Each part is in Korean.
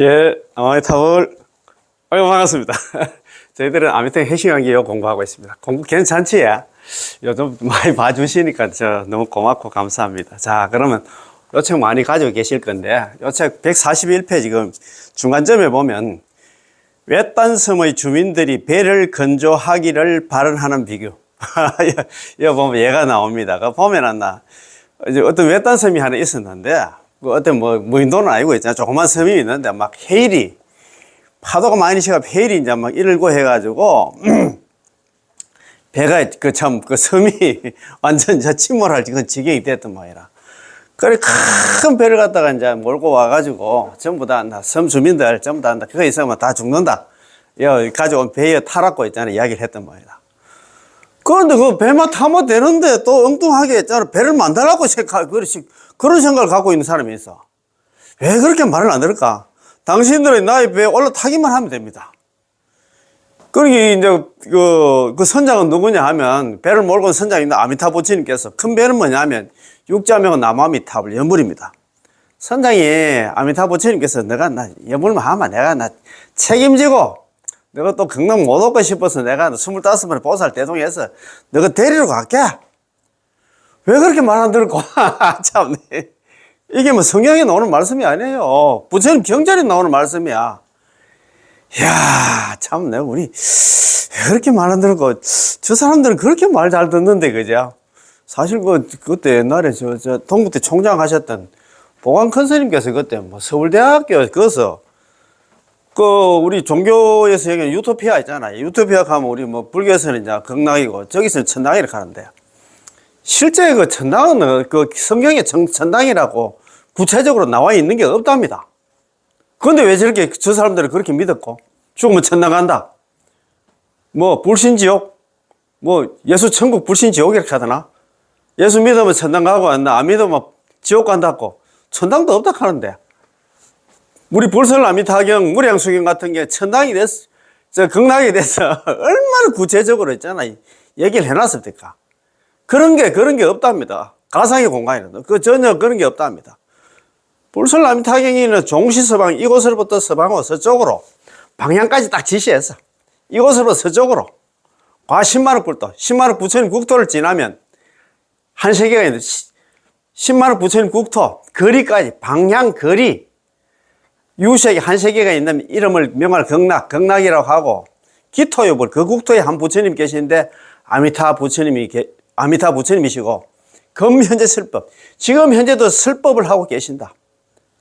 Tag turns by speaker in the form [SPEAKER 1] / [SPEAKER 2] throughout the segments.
[SPEAKER 1] 예, 아미타불. 아유, 반갑습니다. 저희들은 아미타불 핵심환기요 공부하고 있습니다. 공부 괜찮지? 요즘 많이 봐주시니까 너무 고맙고 감사합니다. 자, 그러면 요 책 많이 가지고 계실 건데, 요 책 141페이지 지금 중간점에 보면, 외딴섬의 주민들이 배를 건조하기를 발언하는 비교. 이거 보면 얘가 나옵니다. 그 보면 이제 어떤 외딴섬이 하나 있었는데, 그 어떤 무인도는 아니고 있잖아. 조그만 섬이 있는데, 막 해일이, 파도가 많이 치가 해일이 이제 막 일고 해가지고, 배가 그 섬이 완전 침몰할 지경이 됐단 말이라. 그래, 큰 배를 갖다가 이제 몰고 와가지고, 전부 다 섬 주민들 전부 다 그거 있으면 다 죽는다. 가져온 배에 타라고 있잖아. 이야기를 했단 말이다. 그런데 그 배만 타면 되는데 또 엉뚱하게 있잖아. 배를 만들라고 그런 생각을 갖고 있는 사람이 있어. 왜 그렇게 말을 안 들을까? 당신들은 나의 배에 올라타기만 하면 됩니다. 그러니 이제 그 선장은 누구냐 하면, 배를 몰고 온 선장이 있는 아미타 부처님께서, 큰 배는 뭐냐면 육자명은 나무아미타불 연불입니다. 선장이 아미타 부처님께서 내가 연불만 하면 내가 책임지고, 내가 또 경남 못 오고 싶어서 내가 25번에 보살 대동해서 너가 데리러 갈게. 왜 그렇게 말 안 들을까? 참네. 이게 뭐 성경에 나오는 말씀이 아니에요. 부처님 경전에 나오는 말씀이야. 이야, 참네. 우리 왜 그렇게 말 안 들을까? 저 사람들은 그렇게 말 잘 듣는데, 그죠? 사실 그때 옛날에 동국대 총장 하셨던 보광 큰 스님께서 그때 서울대학교 거기서 우리 종교에서 얘기하는 유토피아 있잖아요. 유토피아 가면 우리 불교에서는 이제 극락이고 저기서는 천당이라고 하는데, 실제 그 천당은 그 성경에 천당이라고 구체적으로 나와 있는 게 없답니다. 그런데 왜 저렇게 저 사람들은 그렇게 믿었고, 죽으면 천당 간다. 불신지옥? 예수 천국 불신지옥 이렇게 하더나? 예수 믿으면 천당 가고, 안 믿으면 지옥 간다고. 천당도 없다 하는데. 우리 불설아미타경, 무량수경 같은 게 천당이 됐어. 극락이 됐어. 얼마나 구체적으로 있잖아. 얘기를 해놨습니까? 그런 게 없답니다. 가상의 공간에는. 전혀 그런 게 없답니다. 불설아미타경에는 종시서방, 이곳으로부터 서방으로 서쪽으로 방향까지 딱 지시했어. 이곳으로부터 서쪽으로. 과 10만억 불도, 10만억 부처님 국토를 지나면 한 세계가 있는데, 10만억 부처님 국토, 거리까지, 방향, 거리, 유색이 한 세계가 있는 이름을 명할 극락이라고 하고, 기토유불, 그 국토에 한 부처님 계시는데, 아미타 부처님이시고, 금현재 설법, 지금 현재도 설법을 하고 계신다.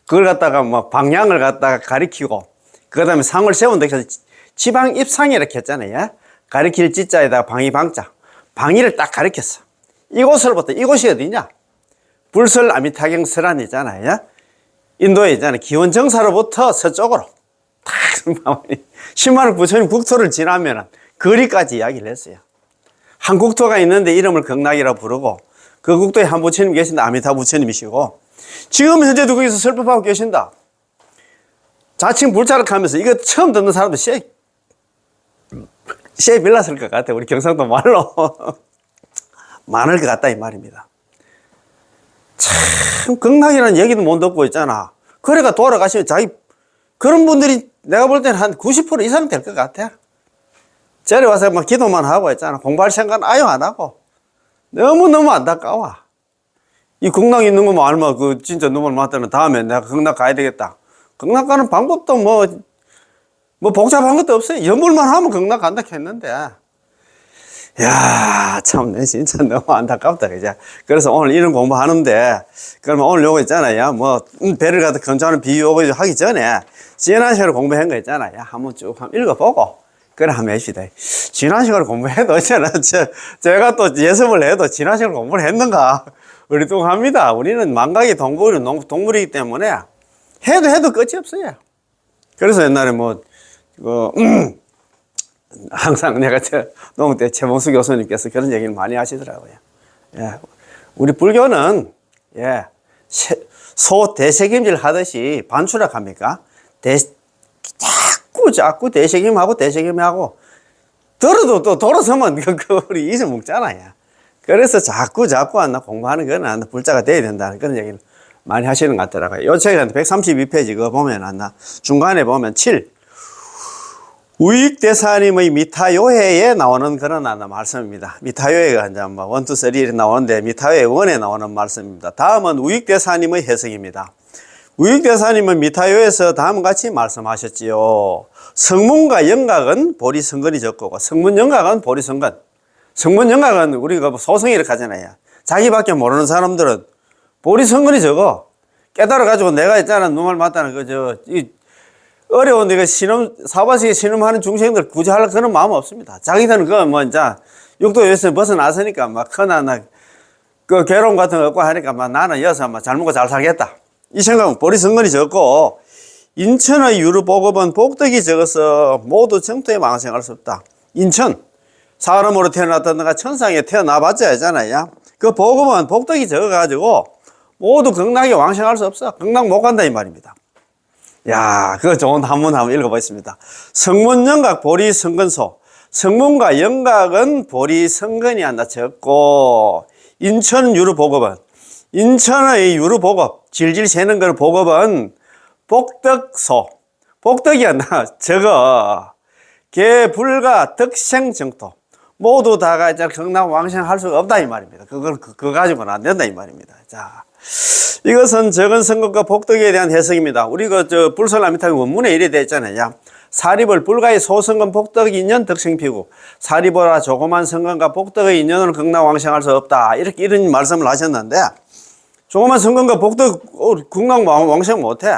[SPEAKER 1] 그걸 갖다가 방향을 갖다가 가리키고, 그 다음에 상을 세운다. 그래서 지방입상이 이렇게 했잖아요. 가리킬 지자에다가 방이방자. 방위를 딱 가리켰어. 이곳으로부터, 이곳이 어디냐? 불설 아미타경 설안이 있잖아요. 인도에 있잖아요. 기원정사로부터 서쪽으로 딱 10만억 부처님 국토를 지나면 거리까지 이야기를 했어요. 한 국토가 있는데 이름을 극락이라고 부르고, 그 국토에 한 부처님 계신데 아미타 부처님이시고, 지금 현재도 거기서 설법하고 계신다. 자칭 불자력하면서 이거 처음 듣는 사람도 쉐이 빌랐을 것 같아. 우리 경상도 말로. 많을 것 같다 이 말입니다. 참 극락이라는 얘기도 못 듣고 있잖아. 그래가 돌아가시면 그런 분들이 내가 볼 때는 한 90% 이상 될 것 같아. 저리 와서 기도만 하고 있잖아. 공부할 생각은 아예 안 하고. 너무너무 안타까워. 이 극락 있는 거만 알면 진짜 눈물 맞다는 다음에 내가 극락 가야 되겠다. 극락 가는 방법도 복잡한 것도 없어요. 연불만 하면 극락 간다 했는데. 야, 참, 진짜 너무 안타깝다, 그죠? 그래서 오늘 이런 공부하는데, 그러면 오늘 요거 있잖아요. 배를 갖다 건조하는 비유 요거 하기 전에, 지난 시간에 공부한 거 있잖아요. 한번 쭉 읽어보고, 그래, 한번 해봅시다. 지난 시간에 공부해도 있잖아. 제가 또 예습을 해도 지난 시간에 공부를 했는가? 우리 또 합니다. 우리는 망각의 동물이기 때문에, 해도 끝이 없어요. 그래서 옛날에 항상 내가 농 때 최봉수 교수님께서 그런 얘기를 많이 하시더라고요. 예, 우리 불교는 소 대책임질 하듯이 반추락합니까? 자꾸 대책임하고 들어도 또 돌아서면 우리 잊어먹잖아요. 그래서 자꾸 공부하는 거는 불자가 돼야 된다는 그런 얘기를 많이 하시는 것 같더라고요. 요 책은 132페이지 그거 보면 안나 중간에 보면 7 우익대사님의 미타요해에 나오는 그런 하나 말씀입니다. 미타요해가 이제 뭐 1, 2, 3 나오는데 미타요해 1에 나오는 말씀입니다. 다음은 우익대사님의 해석입니다. 우익대사님은 미타요에서 다음과 같이 말씀하셨지요. 성문과 영각은 보리성근이 적고고 성문영각은 보리성근. 성문영각은 우리가 소성이 이렇게 하잖아요. 자기밖에 모르는 사람들은 보리성근이 적어. 깨달아가지고 내가 있잖아 눈을 맞다는 어려운 내가 사바세계 신음하는 중생들 굳이 할 그런 마음 없습니다. 자기들은 이제 육도에서 벗어났으니까 그 괴로움 같은 거 없고 하니까 나는 여기서 잘 먹고 잘 살겠다. 이 생각은 보리성근이 적고 인천의 유루보급은 복덕이 적어서 모두 정토에 망생할 수 없다. 인천 사람으로 태어났다든가 천상에 태어나봤자 하잖아요. 그 보급은 복덕이 적어가지고 모두 극락에 왕생할 수 없어. 극락 못 간다 이 말입니다. 야, 그거 좋은 한문 한번 읽어보겠습니다. 성문영각 보리성근소. 성문과 영각은 보리성근이 한다 적고 인천 유루보급은 인천의 유루보급 질질 새는 걸 보급은 복덕소. 복덕이 한다 적어 개불가 덕생정토. 모두 다가 이제 극락 왕생할 수가 없다 이 말입니다. 그거 가지고는 안 된다 이 말입니다. 자, 이것은 적은 성근과 복덕에 대한 해석입니다. 우리 불설라미타의 원문에 이래 되어 있잖아요. 사리벌 불가의 소성근 복덕 인연 덕생피구. 사리벌아 조그만 성근과 복덕의 인연으로 극락 왕생할 수 없다. 이런 말씀을 하셨는데 조그만 성근과 복덕 극락 왕생 못해.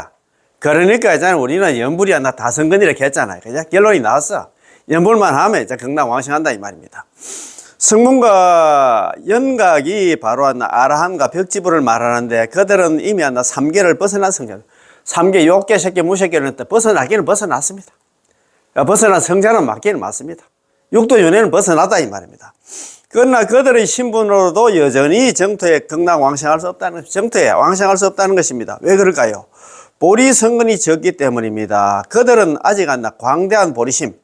[SPEAKER 1] 그러니까 있잖아요. 우리는 연불이야 나 다성근 이렇게 했잖아요. 그죠? 결론이 나왔어. 연불만 하면 이제 극락 왕생한다 이 말입니다. 성문과 연각이 바로 아라한과 벽지부를 말하는데 그들은 이미 3계를 벗어난 성자. 3계, 욕계, 색계, 무색계를 했다. 벗어나기는 벗어났습니다. 벗어난 성자는 맞기는 맞습니다. 육도 윤회는 벗어났다 이 말입니다. 그러나 그들의 신분으로도 여전히 정토에 극락 왕생할 수 없다는, 정토에 왕생할 수 없다는 것입니다. 왜 그럴까요? 보리성근이 적기 때문입니다. 그들은 아직 광대한 보리심.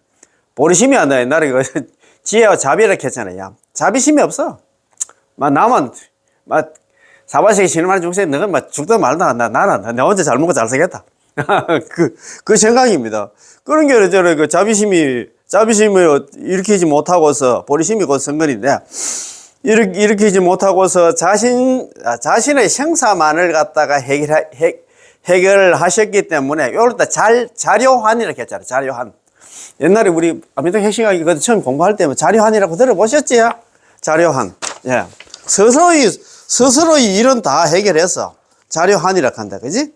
[SPEAKER 1] 보리심이 옛날에 지혜와 자비 이렇게 했잖아요. 자비심이 없어. 나만, 사바세계 신음하는 중생, 너는 죽든 말든 나는 내 혼자 잘 먹고 잘 살겠다. 그 생각입니다. 그런 게 자비심을 일으키지 못하고서, 보리심이 곧 성근인데, 일으키지 못하고서 자신의 생사만을 갖다가 해결하셨기 때문에, 요럴 때 자료환 이렇게 했잖아요. 자료환. 옛날에 우리 아미타 핵심하기 처음 공부할 때 자료환이라고 들어보셨지요? 자료환. 예. 스스로의 일은 다 해결해서 자료환이라고 한다. 그지?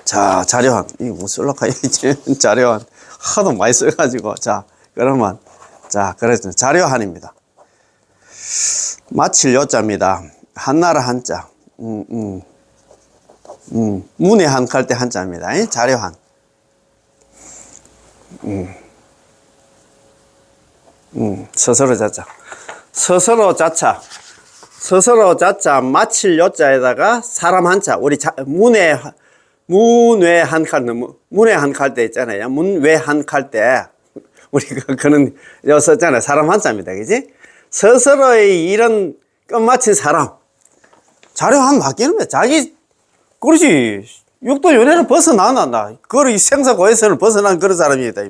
[SPEAKER 1] 자, 자료환. 이거 뭐 쓸라카야, 자료환. 하도 많이 써가지고. 자, 그러면. 자, 그래서 자료환입니다. 마칠 요자입니다. 한나라 한자. 문에 한칼 때 한자입니다. 자료환. 스스로 자자. 스스로 자차. 스스로 자자 마칠 요자에다가 사람 한자. 우리 문외 한칼, 문외 한칼 때 있잖아요. 문외 한칼 때. 우리가 그는 요 썼잖아요. 사람 한자입니다. 그지? 스스로의 일은 끝마친 사람. 자료한 맡기는 거야. 그렇지. 육도 윤회를 벗어나나. 이 생사고에서는 벗어난 그런 사람이다.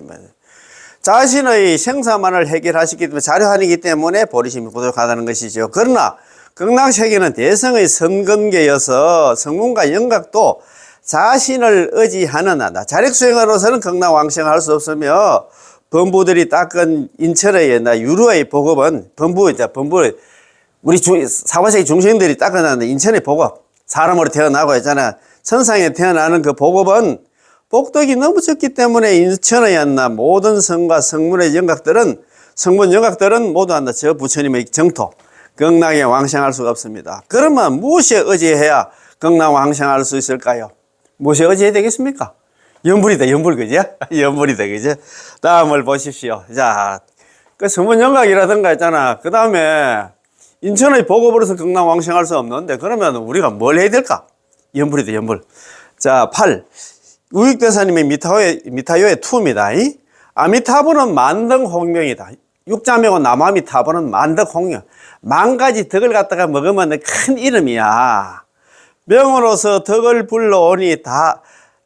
[SPEAKER 1] 자신의 생사만을 해결하시기 때문에 자료하니기 때문에 보리심이 부족하다는 것이죠. 그러나 극락세계는 대성의 선근계여서 성문과 영각도 자신을 의지하는 하다. 자력수행으로서는 극락 왕생할 수 없으며 범부들이 닦은 인천의 유루의 보급은 범부 우리 사바세계 중생들이 닦아내는 인천의 보급 사람으로 태어나고 있잖아. 천상에 태어나는 그 보급은 복덕이 너무 적기 때문에 인천의 모든 성과 성문의 영각들은 성문 영각들은 모두 저 부처님의 정토 극락에 왕생할 수가 없습니다. 그러면 무엇에 의지해야 극락 왕생할 수 있을까요? 무엇에 의지해야 되겠습니까? 연불이다, 연불, 그죠? 연불이다, 그죠? 다음을 보십시오. 자, 그 성문 영각이라든가 있잖아. 그 다음에 인천의 보급으로서 극락 왕생할 수 없는데 그러면 우리가 뭘 해야 될까? 연불이다, 연불. 자, 8. 우익대사님의 미타요의 2입니다. 아미타불은 만덕홍명이다. 육자명은 남아미타불은 만덕홍명. 만 가지 덕을 갖다가 먹으면 큰 이름이야. 명으로서 덕을 불러오니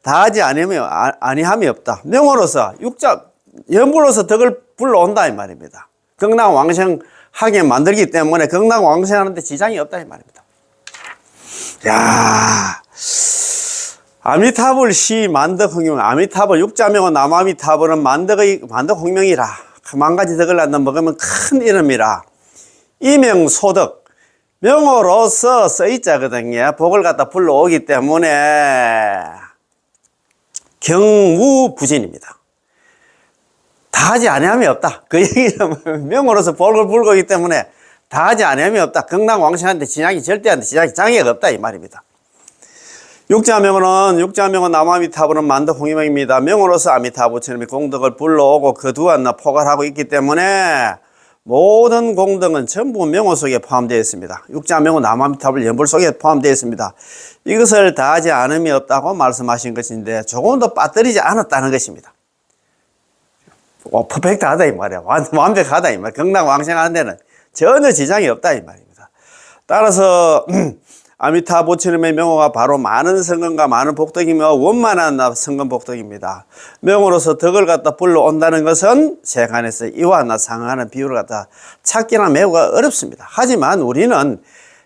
[SPEAKER 1] 다하지 아니함이 없다. 명으로서 연불로서 덕을 불러온다 이 말입니다. 극락왕생하게 만들기 때문에 극락왕생하는데 지장이 없다 이 말입니다. 야, 아미타불 시 만덕홍명, 아미타불 육자명은 남아미타불은 만덕홍명이라. 만 가지 덕을 낳는 먹으면 큰 이름이라. 이명소덕, 명으로서 써있자거든요. 복을 갖다 불러오기 때문에 경무부진입니다. 다하지 아니함이 없다. 그 얘기는 명으로서 복을 불고기 때문에 다하지 아니함이 없다. 극락왕생한테 장애가 없다 이 말입니다. 육자명은 남아미타불은 만덕홍명입니다. 명으로서 아미타불처럼 공덕을 불러오고 거두었나 포괄하고 있기 때문에 모든 공덕은 전부 명호 속에 포함되어 있습니다. 육자명은 남아미타불 연불 속에 포함되어 있습니다. 이것을 다하지 않음이 없다고 말씀하신 것인데 조금도 빠뜨리지 않았다는 것입니다. 퍼펙트하다 이 말이야. 완벽하다 이 말. 극락왕생하는 데는 전혀 지장이 없다 이 말입니다. 따라서 아미타불처럼의 명호가 바로 많은 성금과 많은 복덕이며 원만한 성금 복덕입니다. 명으로서 덕을 갖다 불러온다는 것은 세간에서 이와 나 상하는 비율을 갖다 찾기나 매우가 어렵습니다. 하지만 우리는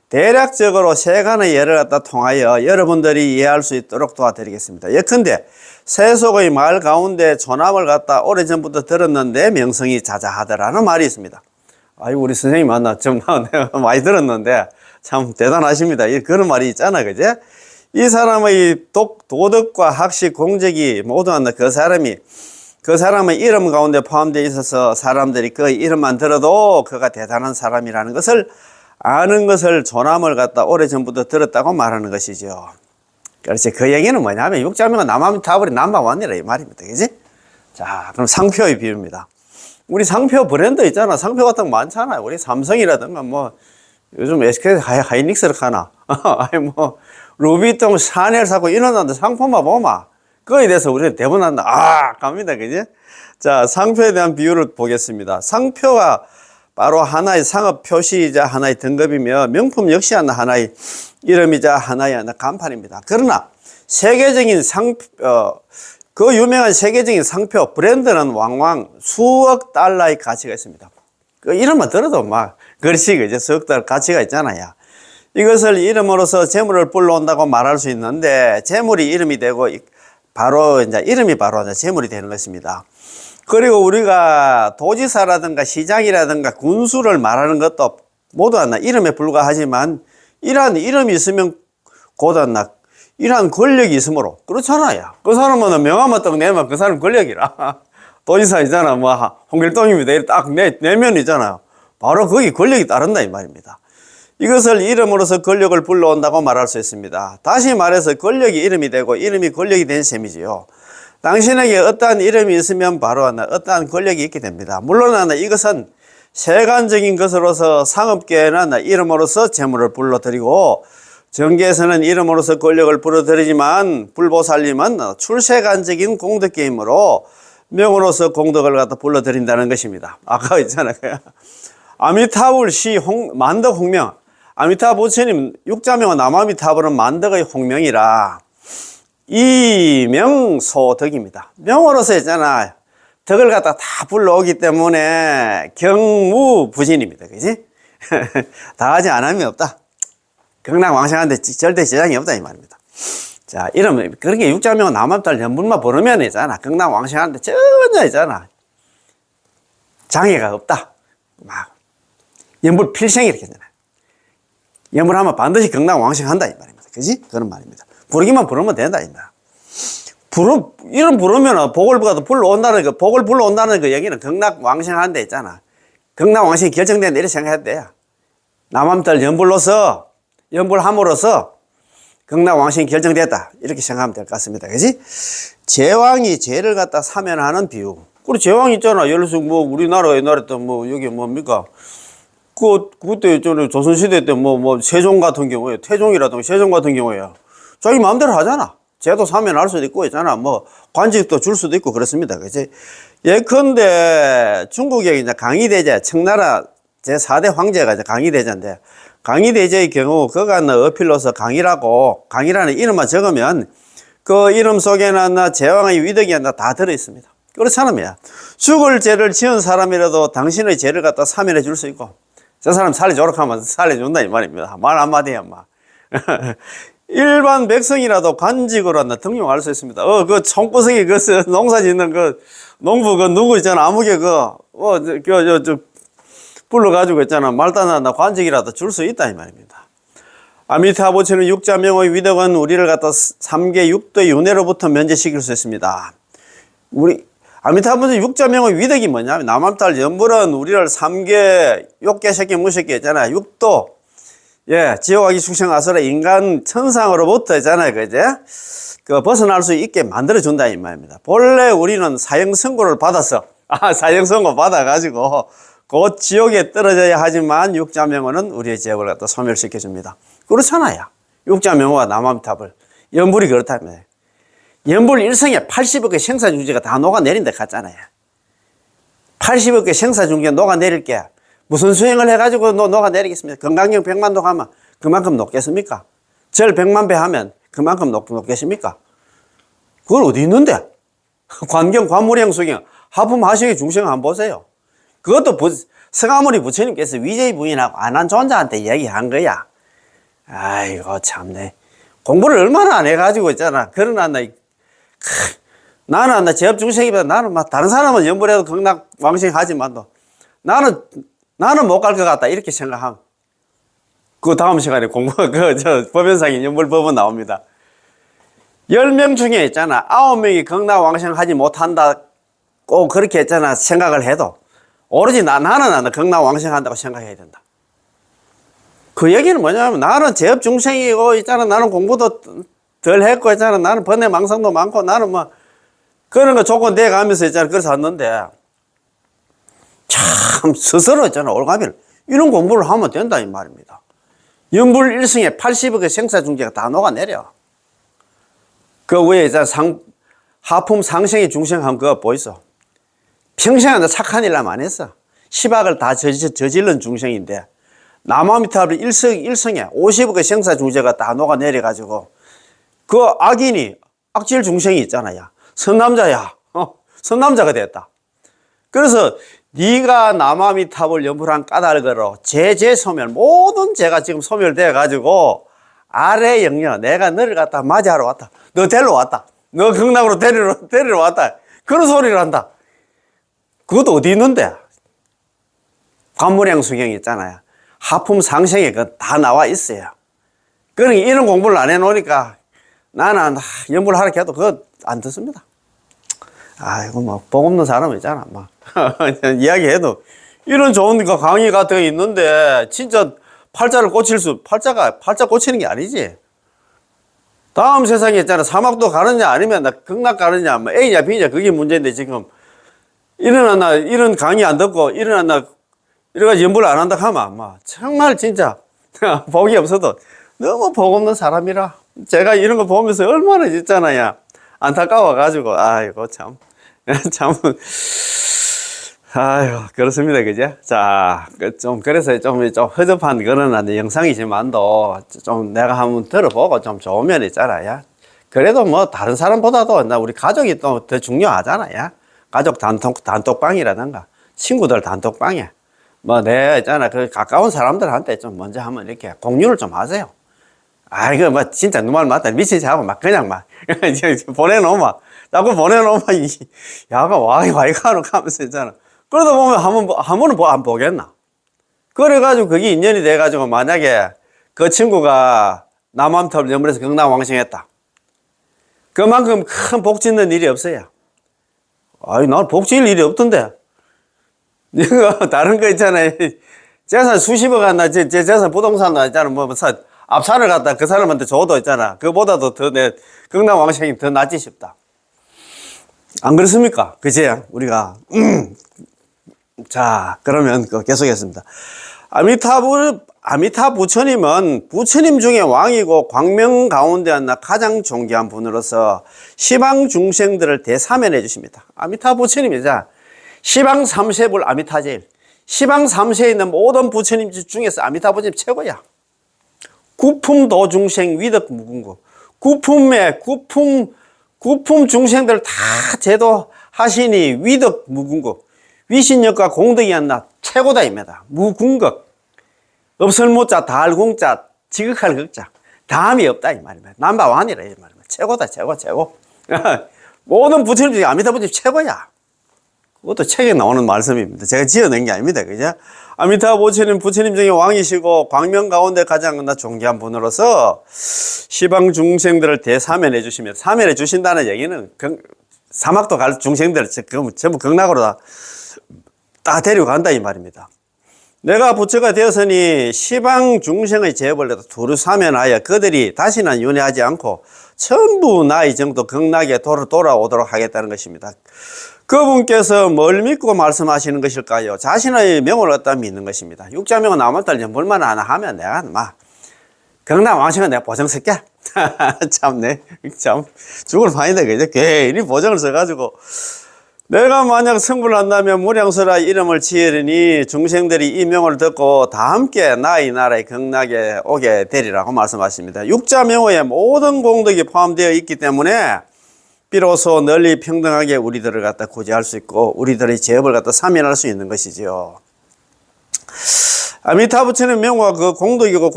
[SPEAKER 1] 대략적으로 세간의 예를 갖다 통하여 여러분들이 이해할 수 있도록 도와드리겠습니다. 예컨대 세속의 마을 가운데 조남을 갖다 오래전부터 들었는데 명성이 자자하더라는 말이 있습니다. 아이고 우리 선생님 만나 좀 내가 많이 들었는데 참 대단하십니다. 그런 말이 있잖아, 그제? 이 사람의 도덕과 학식, 공적이 모두 한다. 그 사람의 이름 가운데 포함되어 있어서 사람들이 그 이름만 들어도 그가 대단한 사람이라는 것을 아는 것을 조남을 갖다 오래전부터 들었다고 말하는 것이죠. 그렇지. 그 얘기는 뭐냐면 육자명은 남아미타불이 넘버원이라 이 말입니다. 그지? 자, 그럼 상표의 비유입니다. 우리 상표 브랜드 있잖아. 상표 같은 거 많잖아요. 우리 삼성이라든가 뭐 요즘 SK 하이닉스를 가나? 아니 뭐 루비통 샤넬 사고 이런데 상품만 보마. 그거에 대해서 우리는 대본한다. 갑니다. 그지? 자, 상표에 대한 비유를 보겠습니다. 상표가 바로 하나의 상업 표시이자 하나의 등급이며 명품 역시 하나의 이름이자 하나의 간판입니다. 그러나 세계적인 그 유명한 세계적인 상표 브랜드는 왕왕 수억 달러의 가치가 있습니다. 그 이름만 들어도 막 그렇지 그죠? 수억 달러 가치가 있잖아요. 이것을 이름으로서 재물을 불러온다고 말할 수 있는데 재물이 이름이 되고 바로 이제 이름이 바로 이제 재물이 되는 것입니다. 그리고 우리가 도지사라든가 시장이라든가 군수를 말하는 것도 모두 하나 이름에 불과하지만 이러한 이름이 있으면 곧 하나 이러한 권력이 있으므로 그렇잖아요. 그 사람은 명함만 딱 내면 그 사람 권력이라. 도지사 있잖아. 뭐 홍길동입니다. 이렇게 딱 내면 있잖아요. 바로 거기 권력이 따른다 이 말입니다. 이것을 이름으로서 권력을 불러온다고 말할 수 있습니다. 다시 말해서 권력이 이름이 되고 이름이 권력이 된 셈이지요. 당신에게 어떠한 이름이 있으면 바로 어떠한 권력이 있게 됩니다. 물론 이것은 세간적인 것으로서 상업계에는 이름으로서 재물을 불러드리고 정계에서는 이름으로서 권력을 불러드리지만 불보살님은 출세간적인 공덕계이므로 명으로서 공덕을 갖다 불러드린다는 것입니다. 아까 있잖아요. 아미타불 시 만덕홍명. 아미타 부처님 육자명은 남아미타불은 만덕의 홍명이라 이명소덕입니다. 명으로서 있잖아. 덕을 갖다 다 불러오기 때문에 경무부진입니다. 그지? 다하지 않음이 없다. 극락왕생하는데 절대 지장이 없다 이 말입니다. 자, 이러면 그런 게 육자명은 남아미타불 연불만 부르면 있잖아. 극락왕생하는데 전혀 있잖아. 장애가 없다. 막 연불 필생 이렇게 하잖아요. 연불하면 반드시 극락왕생한다 이 말입니다. 그지? 그런 말입니다. 부르기만 부르면 된다 이 말. 이름 부르면 복을 불러온다는 거, 복을 불러온다는 그 얘기는 극락왕생하는 데 있잖아. 극락왕생이 결정된다 이렇게 생각해야 돼요. 남아미타불 연불함으로써 극락왕생이 결정됐다 이렇게 생각하면 될 것 같습니다. 그지? 제왕이 죄를 갖다 사면하는 비유. 그리고 제왕 있잖아. 예를 들어서 뭐 우리나라 옛날에 또 뭐 여기 뭡니까? 그때 있잖아요. 조선시대 때 뭐 세종 같은 경우에 태종이라든가 세종 같은 경우에 자기 마음대로 하잖아. 제도 사면할 수도 있고 있잖아. 뭐 관직도 줄 수도 있고 그렇습니다. 그치? 예컨대 중국에 이제 강희대제 청나라 제4대 황제가 이제 강희대제인데 강의대제의 경우 그간 어필로서 강의라는 이름만 적으면 그 이름 속에는 제왕의 위덕이 다 들어있습니다. 그렇잖아요. 죽을 죄를 지은 사람이라도 당신의 죄를 갖다 사면해 줄 수 있고, 저 사람 살려주라 하면 살려준다 이 말입니다. 말 한마디야 막. 일반 백성이라도 관직으로 등용할 수 있습니다. 그 총구석이 농사 짓는 농부 누구 있잖아. 아무개 불러가지고 있잖아. 말단나 관직이라도 줄 수 있다 이 말입니다. 아미타부처는 육자명의 위덕은 우리를 갖다 3계 6도의 윤회로부터 면제시킬 수 있습니다. 아미타부처 육자명의 위덕이 뭐냐면 남암탈 연불은 우리를 3계 6계 새끼 무새끼 있잖아. 6도 지옥아기 축생 아수라 인간 천상으로부터 있잖아요. 그제? 벗어날 수 있게 만들어준다 이 말입니다. 본래 우리는 사형선고를 받았어. 사형선고 받아가지고 곧 지옥에 떨어져야 하지만 육자명호는 우리의 지옥을 갖다 소멸시켜줍니다. 그렇잖아요. 육자명호와 남암탑을. 연불이 그렇다면. 연불 일성에 80억의 생사중지가 다 녹아내린 데 갔잖아요. 80억의 생사중지가 녹아내릴 게 무슨 수행을 해가지고 녹아내리겠습니까? 건강경 100만도 가면 그만큼 녹겠습니까? 절 100만 배 하면 그만큼 녹겠습니까? 그걸 어디 있는데? 관경, 관무량, 수경, 하품, 하식의 중생 한번 보세요. 그것도 성아무리 부처님께서 위제의 부인하고 안한 존자한테 얘기한 거야. 아이고 참네. 공부를 얼마나 안 해가지고 있잖아. 그러나 나는 제업 중생이보다 나는 다른 사람은 연불해도 극락 왕생하지만도 나는 못 갈 것 같다 이렇게 생각하면 그 다음 시간에 법연상인 연불법은 나옵니다. 10명 중에 있잖아 9명이 극락 왕생하지 못한다고 그렇게 했잖아. 생각을 해도 오로지 나는 극락 왕생한다고 생각해야 된다. 그 얘기는 뭐냐면 나는 제업 중생이고 있잖아. 나는 공부도 덜 했고 있잖아. 나는 번뇌 망상도 많고 나는 그런 거 조건 내 가면서 있잖아. 그래서 왔는데 참 스스로 있잖아. 올가미를 이런 공부를 하면 된다 이 말입니다. 연불 일승에 80억의 생사중재가 다 녹아내려. 그 위에 있잖아. 하품 상생의 중생하면 그거 보이소. 평생에 착한 일만 안 했어. 10악을 다 저질른 중생인데 남아미타불 일성에 50억의 생사중재가 다 녹아내려가지고 그 악인이 악질 중생이 있잖아요. 선남자야. 선남자가 됐다. 그래서 네가 남아미타불 연불한 까닭으로 제재 소멸 모든 죄가 지금 소멸돼 가지고 아래 영녀 내가 너를 갖다 맞이하러 왔다. 너 데리러 왔다. 너 극락으로 데리러 왔다. 그런 소리를 한다. 그것도 어디 있는데? 관무량 수경 있잖아요. 하품 상생에 다 나와 있어요. 그러니까 이런 공부를 안 해놓으니까 나는 연불하라 해도 그거 안 듣습니다. 이거 복 없는 사람 있잖아. 이야기해도 이런 좋은 거 강의 같은 거 있는데 진짜 팔자 고치는 게 아니지. 다음 세상에 있잖아. 사막도 가느냐 아니면 극락 가느냐 A냐 B냐 그게 문제인데 지금 이런 강의 안 듣고 이래가지고 연불을 안 한다 하면 정말 진짜 복이 없어도 너무 복 없는 사람이라 제가 이런 거 보면서 얼마나 있잖아요. 안타까워가지고 아이고 참 아유 그렇습니다. 그죠? 자, 그래서 좀 허접한 그런 영상이지만도 좀 내가 한번 들어보고 좀 좋으면 있잖아요. 그래도 다른 사람보다도 우리 가족이 또 더 중요하잖아요. 가족 단톡방이라든가 친구들 단톡방에 있잖아. 그 가까운 사람들한테 좀 먼저 한번 이렇게 공유를 좀 하세요. 이거 진짜 누말 맞다. 미치지 하고 그냥 보내놓으면 자꾸 보내놓으면 야가 와이가노 하면서 있잖아. 그러다 보면 한 번은 안 보겠나. 그래가지고 그게 인연이 돼가지고 만약에 그 친구가 남암탑을 연불해서 극락왕생했다. 그만큼 큰 복 짓는 일이 없어요. 난 복 지을 일이 없던데. 이거 다른 거 있잖아요. 재산 수십억 제 재산 부동산 있잖아. 앞산을 갖다 그 사람한테 줘도 있잖아. 그보다도 더 내 극락왕생이 더 낫지 싶다. 안 그렇습니까? 그치? 우리가. 자, 그러면 계속했습니다. 아미타 부처님은 부처님 중에 왕이고 광명 가운데 가장 존귀한 분으로서 시방 중생들을 대사면해 주십니다. 아미타 부처님이자 시방 삼세불 아미타제일. 시방 삼세에 있는 모든 부처님 중에서 아미타 부처님 최고야. 구품도 중생 위덕 무궁고. 구품 중생들 다 제도하시니 위덕 무궁고. 위신력과 공덕이 한나 최고다 입니다. 무궁극. 없을 못자 달공자 지극할 극자. 다음이 없다 이 말입니다. 남바완이라 이 말입니다. 최고다 최고. 모든 부처님 중에 아미타 부처님 최고야. 그것도 책에 나오는 말씀입니다. 제가 지어낸 게 아닙니다. 그죠? 아미타 부처님 중에 왕이시고 광명 가운데 가장 존귀한 분으로서 시방 중생들을 대사면해 주시면, 사면해 주신다는 얘기는 사막도 갈 중생들을 전부 극락으로 다 데려간다 이 말입니다. 내가 부처가 되었으니 시방 중생의 죄업을 두루 사면하여 그들이 다시는 윤회하지 않고 전부 나의 정도 극락에 돌아오도록 하겠다는 것입니다. 그분께서 뭘 믿고 말씀하시는 것일까요? 자신의 명을 갖다 믿는 것입니다. 육자명은 아무것도 뭘만 하나 하면 내가 극락 왕신은 내가 보증 쓸게. 참네. 참 죽을 판인데 그죠? 괜히 보증을 써가지고 내가 만약 승부를 한다면 무량수라 이름을 지으리니 중생들이 이 명을 듣고 다 함께 나의 나라의 극락에 오게 되리라고 말씀하십니다. 육자명호에 모든 공덕이 포함되어 있기 때문에 비로소 널리 평등하게 우리들을 갖다 구제할 수 있고 우리들의 죄업을 갖다 사면할 수 있는 것이지요. 아미타 부처님 명호가 그 공덕이고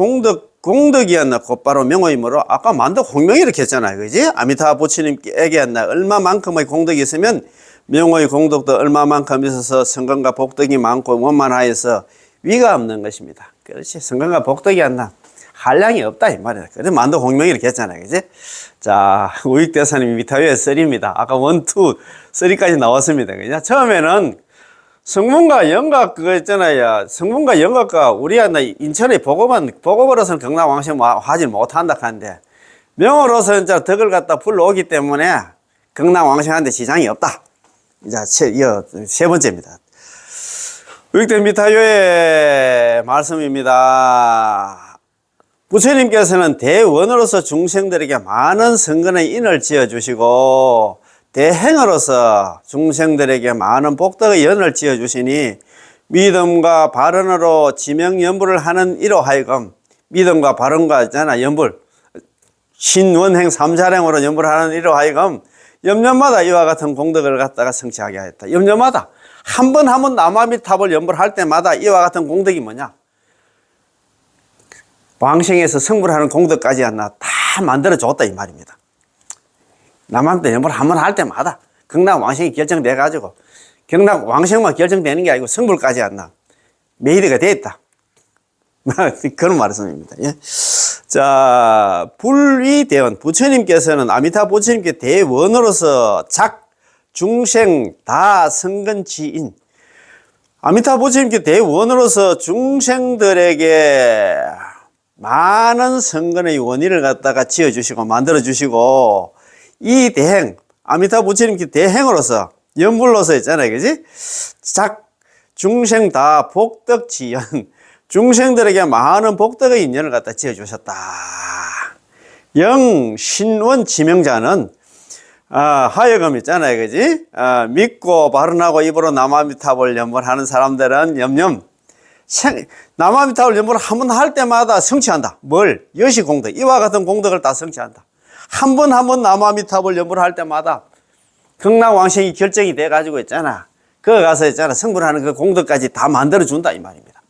[SPEAKER 1] 공덕이었나 곧바로 명호이므로 아까 만덕 홍명이 이렇게 했잖아요. 그지? 아미타 부처님에게 했나 얼마만큼의 공덕이 있으면 명호의 공덕도 얼마만큼 있어서 성공과 복덕이 많고 원만하여서 위가 없는 것입니다. 그렇지. 성공과 복덕이 안 한량이 없다 이 말이야. 그래서 만도 공명이 이렇게 했잖아요. 그지? 자, 우익대사님 미타유의 썰입니다. 아까 1, 2, 3까지 나왔습니다. 그죠? 처음에는 성문과 영각 그거 있잖아요. 성문과 영각과 우리가 인천의 보고버로서는 경락왕신 하지 못한다 하는데 명호로서 이제 덕을 갖다 불러오기 때문에 경락왕신하는데 지장이 없다. 이제 세 번째입니다. 우익대 미타유의 말씀입니다. 부처님께서는 대원으로서 중생들에게 많은 성근의 인을 지어주시고 대행으로서 중생들에게 많은 복덕의 연을 지어주시니 믿음과 발언으로 지명연불을 하는 이로 하여금 믿음과 발언과 있잖아 연불 신원행 삼자령으로 연불하는 이로 하여금 염려마다 이와 같은 공덕을 갖다가 성취하게 하였다. 염려마다 한 번 남아미탑을 연불할 때마다 이와 같은 공덕이 뭐냐? 왕생에서 성불하는 공덕까지 다 만들어줬다 이 말입니다. 남한테 연불 한 번 할 때마다 경락 왕생이 결정돼 가지고 경락 왕생만 결정되는 게 아니고 성불까지 메이드가 됐다. 그런 말씀입니다. 예. 자, 불위대원 부처님께서는 아미타 부처님께 대원으로서 중생 다 성근지인 아미타 부처님께 대원으로서 중생들에게 많은 성근의 원인을 갖다가 지어주시고 만들어주시고 이 대행 아미타 부처님께 대행으로서 연불로서 있잖아요. 그지? 중생 다 복덕지연 중생들에게 많은 복덕의 인연을 갖다 지어주셨다. 영 신원 지명자는 하여금 있잖아요. 그지? 믿고 발언하고 입으로 남아미탑을 연불하는 사람들은 남아미탑을 연불을 한 번 할 때마다 성취한다. 뭘? 여시공덕. 이와 같은 공덕을 다 성취한다. 한 번 남아미탑을 연불을 할 때마다 극락왕생이 결정이 돼가지고 있잖아. 그거 가서 있잖아. 성불하는 그 공덕까지 다 만들어준다. 이 말입니다.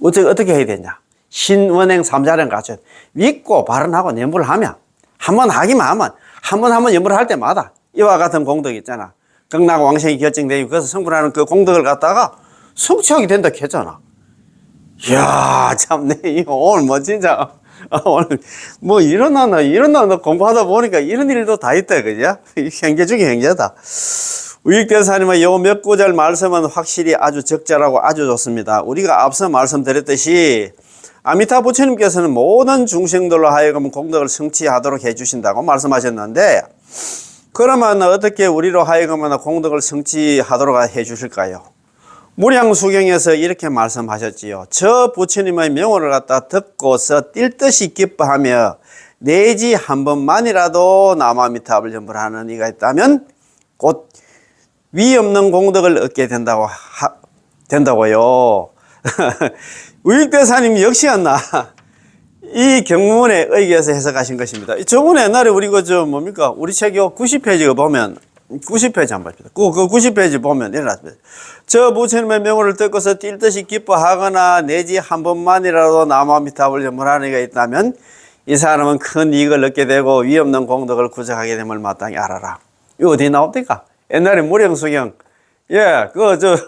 [SPEAKER 1] 어떻게 해야 되냐? 신원행 삼자령 갖춰 믿고 발언하고 연불을 하면 한 번 하기만 하면 한 번 연불을 할 때마다 이와 같은 공덕이 있잖아. 극락왕생이 결정되고 그래서 성불하는 그 공덕을 갖다가 성취하게 된다 했잖아. 이야 참네 이거 오늘 진짜 오늘 일어나나 공부하다 보니까 이런 일도 다 있다 그죠? 행계 중에 행제다. 우익대사님의 요 몇 구절 말씀은 확실히 아주 적절하고 아주 좋습니다. 우리가 앞서 말씀드렸듯이 아미타 부처님께서는 모든 중생들로 하여금 공덕을 성취하도록 해주신다고 말씀하셨는데 그러면 어떻게 우리로 하여금 공덕을 성취하도록 해주실까요? 무량수경에서 이렇게 말씀하셨지요. 저 부처님의 명호를 갖다 듣고서 뛸 듯이 기뻐하며 내지 한 번만이라도 남아미탑을 연불하는 이가 있다면 곧 위 없는 공덕을 얻게 된다고요. 우익대사님 역시였나? 이 경문에 의기해서 해석하신 것입니다. 저번에 옛날에 우리 뭡니까? 우리 책이 90페이지가 보면 90페이지 한번 봅니다. 그 90페이지 보면 일어났습니다. 저 부처님의 명호를 듣고서 뛸 듯이 기뻐하거나 내지 한 번만이라도 나무아미타불 염불하는 이가 있다면 이 사람은 큰 이익을 얻게 되고 위없는 공덕을 구적하게 됨을 마땅히 알아라. 이거 어디 나옵니까? 옛날에 무령수경,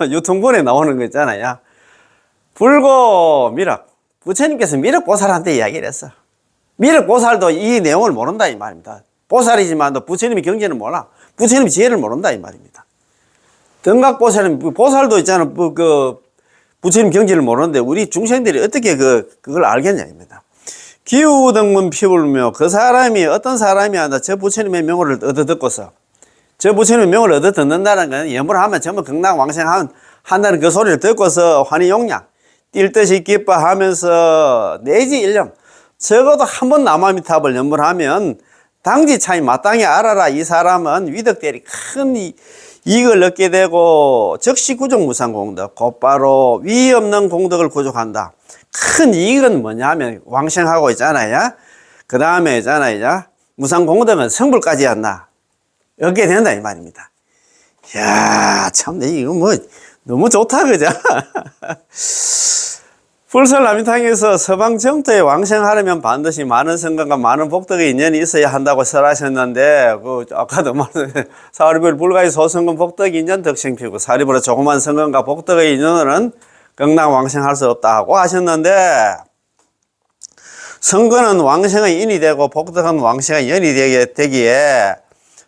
[SPEAKER 1] 유통본에 나오는 거 있잖아요. 불고 미륵. 부처님께서 미륵보살한테 이야기를 했어. 미륵보살도 이 내용을 모른다 이 말입니다. 보살이지만 부처님의 경지는 몰라. 부처님의 지혜를 모른다 이 말입니다. 등각보살은 보살도 있잖아. 부처님 경지를 모르는데 우리 중생들이 어떻게 그걸 알겠냐입니다. 기우등문 피불며 그 사람이 어떤 사람이 한다. 저 부처님의 명호를 얻어듣고서 저 부처님의 명호를 얻어듣는다는 건 염불을 하면 전부 극락왕생한다는 그 소리를 듣고서 환희용량 뛸 듯이 기뻐하면서 내지 일념 적어도 한 번 나무아미타불 염불하면 당지 차이 마땅히 알아라. 이 사람은 위덕대리 큰 이익을 얻게 되고 즉시 구족 무상공덕 곧바로 위없는 공덕을 구족한다. 큰 이익은 뭐냐면 왕생하고 있잖아요. 그 다음에 있잖아요. 무상공덕은 성불까지 한다. 얻게 된다 이 말입니다. 이야 참 이거 너무 좋다 그죠? 불설남이탕에서 서방 정토에 왕생하려면 반드시 많은 성공과 많은 복덕의 인연이 있어야 한다고 설하셨는데, 아까도 말했는데, 사리불 불가의 소성공 복덕 인연 덕생피고, 사리불의 조그만 성공과 복덕의 인연은 극락 왕생할 수 없다고 하셨는데, 성공은 왕생의 인이 되고, 복덕은 왕생의 연이 되기에,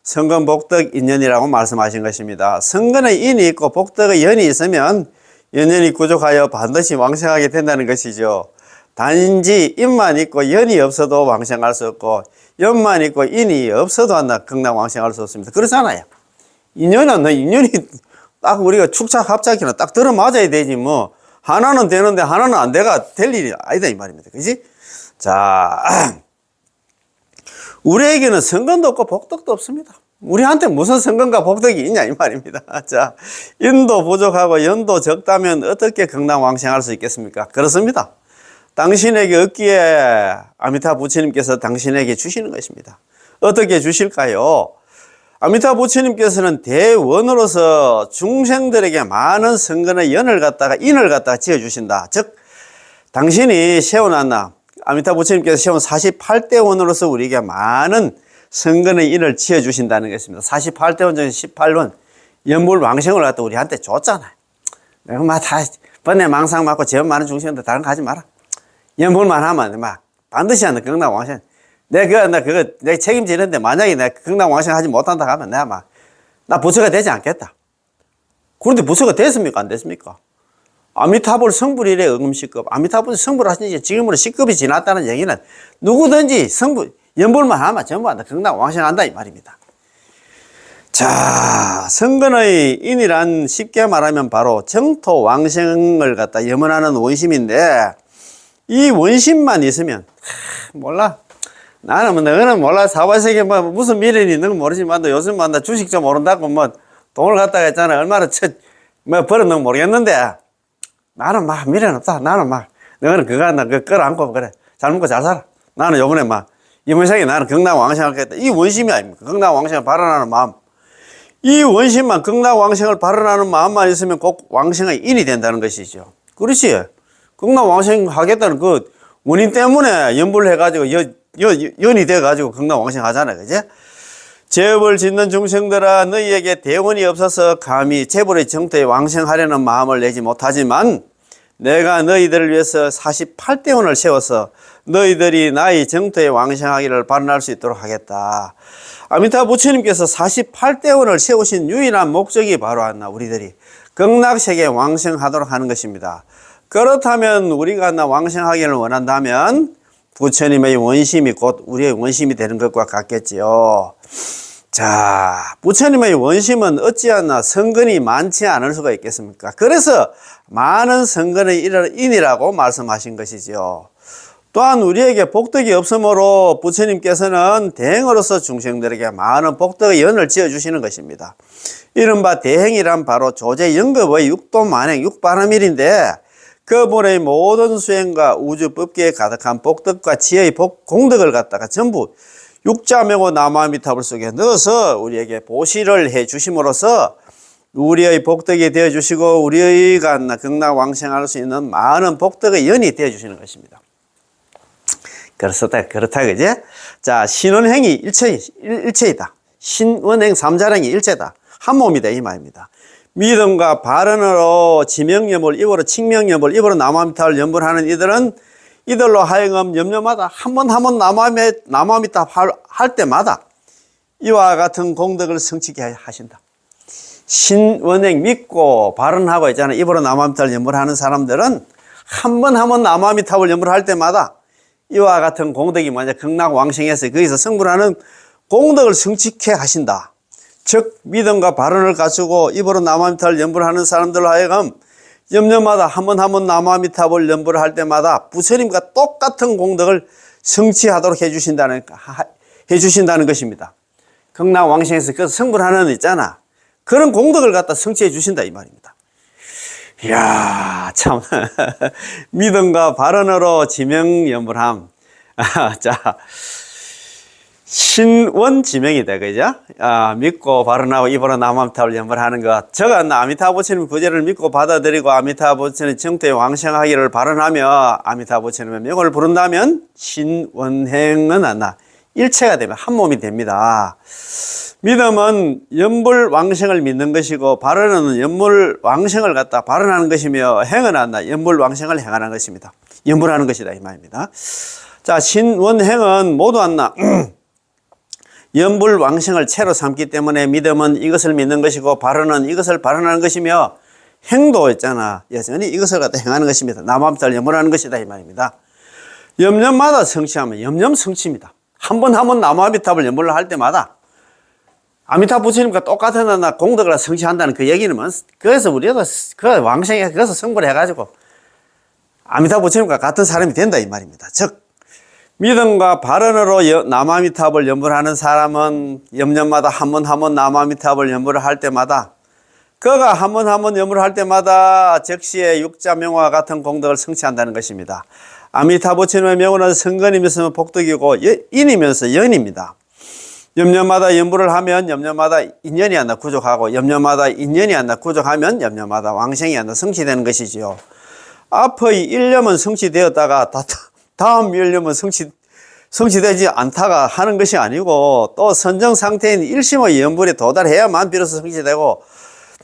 [SPEAKER 1] 성공 복덕 인연이라고 말씀하신 것입니다. 성공의 인이 있고, 복덕의 연이 있으면, 연연이 구족하여 반드시 왕생하게 된다는 것이죠. 단지 인만 있고 연이 없어도 왕생할 수 없고 연만 있고 인이 없어도 극락 왕생할 수 없습니다. 그렇잖아요. 인연이 딱 우리가 축착합작이나 딱 들어맞아야 되지 뭐 하나는 되는데 하나는 안 돼가 될 일이 아니다 이 말입니다. 그지? 자, 우리에게는 성건도 없고 복덕도 없습니다. 우리한테 무슨 성공과 복덕이 있냐 이 말입니다. 자, 인도 부족하고 연도 적다면 어떻게 극락 왕생할 수 있겠습니까? 그렇습니다. 당신에게 얻기에 아미타 부처님께서 당신에게 주시는 것입니다. 어떻게 주실까요? 아미타 부처님께서는 대원으로서 중생들에게 많은 성근의 인을 갖다가 지어주신다. 즉 당신이 세워놨나 아미타 부처님께서 세운 48대 원으로서 우리에게 많은 성근의 인을 지어주신다는 것입니다. 48대 원 중에 18원 연불 왕생을 갖다 우리한테 줬잖아요. 내가 다 번뇌 망상 맞고 죄업 많은 중생들 다른 거 하지 마라. 연불만 하면 반드시 한다. 극락 왕생. 내가 책임지는데 만약에 내가 극락 왕생 하지 못한다 하면 나 부처가 되지 않겠다. 그런데 부처가 됐습니까? 안 됐습니까? 아미타불 성불일에 응음시급. 아미타불 성불하신 지 지금으로 10급이 지났다는 얘기는 누구든지 연불만 하면 전부 한다. 극락 왕생한다 이 말입니다. 자, 성근의 인이란 쉽게 말하면 바로 정토 왕생을 갖다 염원하는 원심인데 이 원심만 있으면 몰라. 너는 몰라. 사바세계 무슨 미련이 있는 건 모르지만 요즘 나 주식 좀 모른다고 돈을 갖다가 했잖아. 얼마나 벌었는 건 모르겠는데 나는 미련 없다. 너는 그거 끌어안고 그래. 잘 먹고 잘 살아. 나는 요번에 이번 생에 나는 극락 왕생을 하겠다. 이 원심이 아닙니까? 극락 왕생을 발언하는 마음. 이 원심만 극락 왕생을 발언하는 마음만 있으면 꼭 왕생의 인이 된다는 것이죠. 그렇지. 극락 왕생 하겠다는 그 원인 때문에 연불을 해가지고 연이 돼가지고 극락 왕생 하잖아. 그지? 재업을 짓는 중생들아 너희에게 대원이 없어서 감히 재벌의 정토에 왕생하려는 마음을 내지 못하지만 내가 너희들을 위해서 48대원을 세워서 너희들이 나의 정토에 왕생하기를 발언할 수 있도록 하겠다. 아미타 부처님께서 48대원을 세우신 유일한 목적이 바로 우리들이 극락세계에 왕생하도록 하는 것입니다. 그렇다면 우리가 왕생하기를 원한다면 부처님의 원심이 곧 우리의 원심이 되는 것과 같겠지요. 자, 부처님의 원심은 어찌하나 성근이 많지 않을 수가 있겠습니까? 그래서 많은 성근의 인이라고 말씀하신 것이지요. 또한 우리에게 복덕이 없으므로 부처님께서는 대행으로서 중생들에게 많은 복덕의 연을 지어주시는 것입니다. 이른바 대행이란 바로 조제 영급의 육도 만행 육바라밀인데 그분의 모든 수행과 우주 법계에 가득한 복덕과 지혜의 공덕을 갖다가 전부 육자명호 남아미타불 속에 넣어서 우리에게 보시를 해 주심으로써 우리의 복덕이 되어 주시고 우리가 극락왕생할 수 있는 많은 복덕의 연이 되어 주시는 것입니다. 그렇다 그지? 자, 신원행이 일체이다. 신원행 삼자행이 일체다. 한 몸이다 이 말입니다. 믿음과 발언으로 지명염을 입으로 칭명염을 입으로 남아미타를 염불하는 이들로 하여금 염려마다 한 번 남아미타 할 때마다 이와 같은 공덕을 성취게 하신다. 신원행 믿고 발언하고 있잖아요. 입으로 남아미타를 염불하는 사람들은 한 번 남아미타를 염불할 때마다 이와 같은 공덕이 뭐냐, 극락왕생에서 거기서 성불하는 공덕을 성취케 하신다. 즉 믿음과 발언을 갖추고 입으로 남아미타를 염불하는 사람들로 하여금 염려마다 한 번 남아미타불 염불을 할 때마다 부처님과 똑같은 공덕을 성취하도록 해주신다는 것입니다. 극락왕생에서 그 성불하는 있잖아. 그런 공덕을 갖다 성취해 주신다 이 말입니다. 이야, 참. 믿음과 발언으로 지명염불함. 자, 신원지명이다, 그죠? 믿고 발언하고 입으로 남아미타불 염불하는 것. 저가 아미타 부처님 구제를 믿고 받아들이고 아미타 부처님 정토에 왕생하기를 발언하며 아미타 부처님의 명을 부른다면 신원행은 일체가 되면 한 몸이 됩니다. 믿음은 염불왕생을 믿는 것이고 발언은 염불왕생을 갖다 발언하는 것이며 행은 염불왕생을 행하는 것입니다. 염불하는 것이다 이 말입니다. 자, 신원행은 모두 염불왕생을 채로 삼기 때문에 믿음은 이것을 믿는 것이고 발언은 이것을 발언하는 것이며 행도 있잖아. 여전히 이것을 갖다 행하는 것입니다. 남아미타를 염불하는 것이다 이 말입니다. 염념마다 성취하면 염념 성취입니다. 한 번 남아미타를 염불을 할 때마다 아미타 부처님과 똑같은 공덕을 성취한다는 그 얘기는 그래서 우리가 그 왕생에 그래서 성불을 해가지고 아미타 부처님과 같은 사람이 된다 이 말입니다. 즉 믿음과 발언으로 남아미타불 염불하는 사람은 염년마다 한 번 남아미타불 염불을 할 때마다 그가 한 번 염불을 할 때마다 즉시의 육자명화와 같은 공덕을 성취한다는 것입니다. 아미타 부처님의 명호는 성건이면서 복덕이고 인이면서 연입니다. 염년마다 염불을 하면 염년마다 인연이 구족하고 염년마다 인연이 구족하면 염년마다 왕생이 성취되는 것이지요. 앞의 일념은 성취되었다가 다음 일념은 성취되지 않다가 하는 것이 아니고 또 선정 상태인 일심의 염불에 도달해야만 비로소 성취되고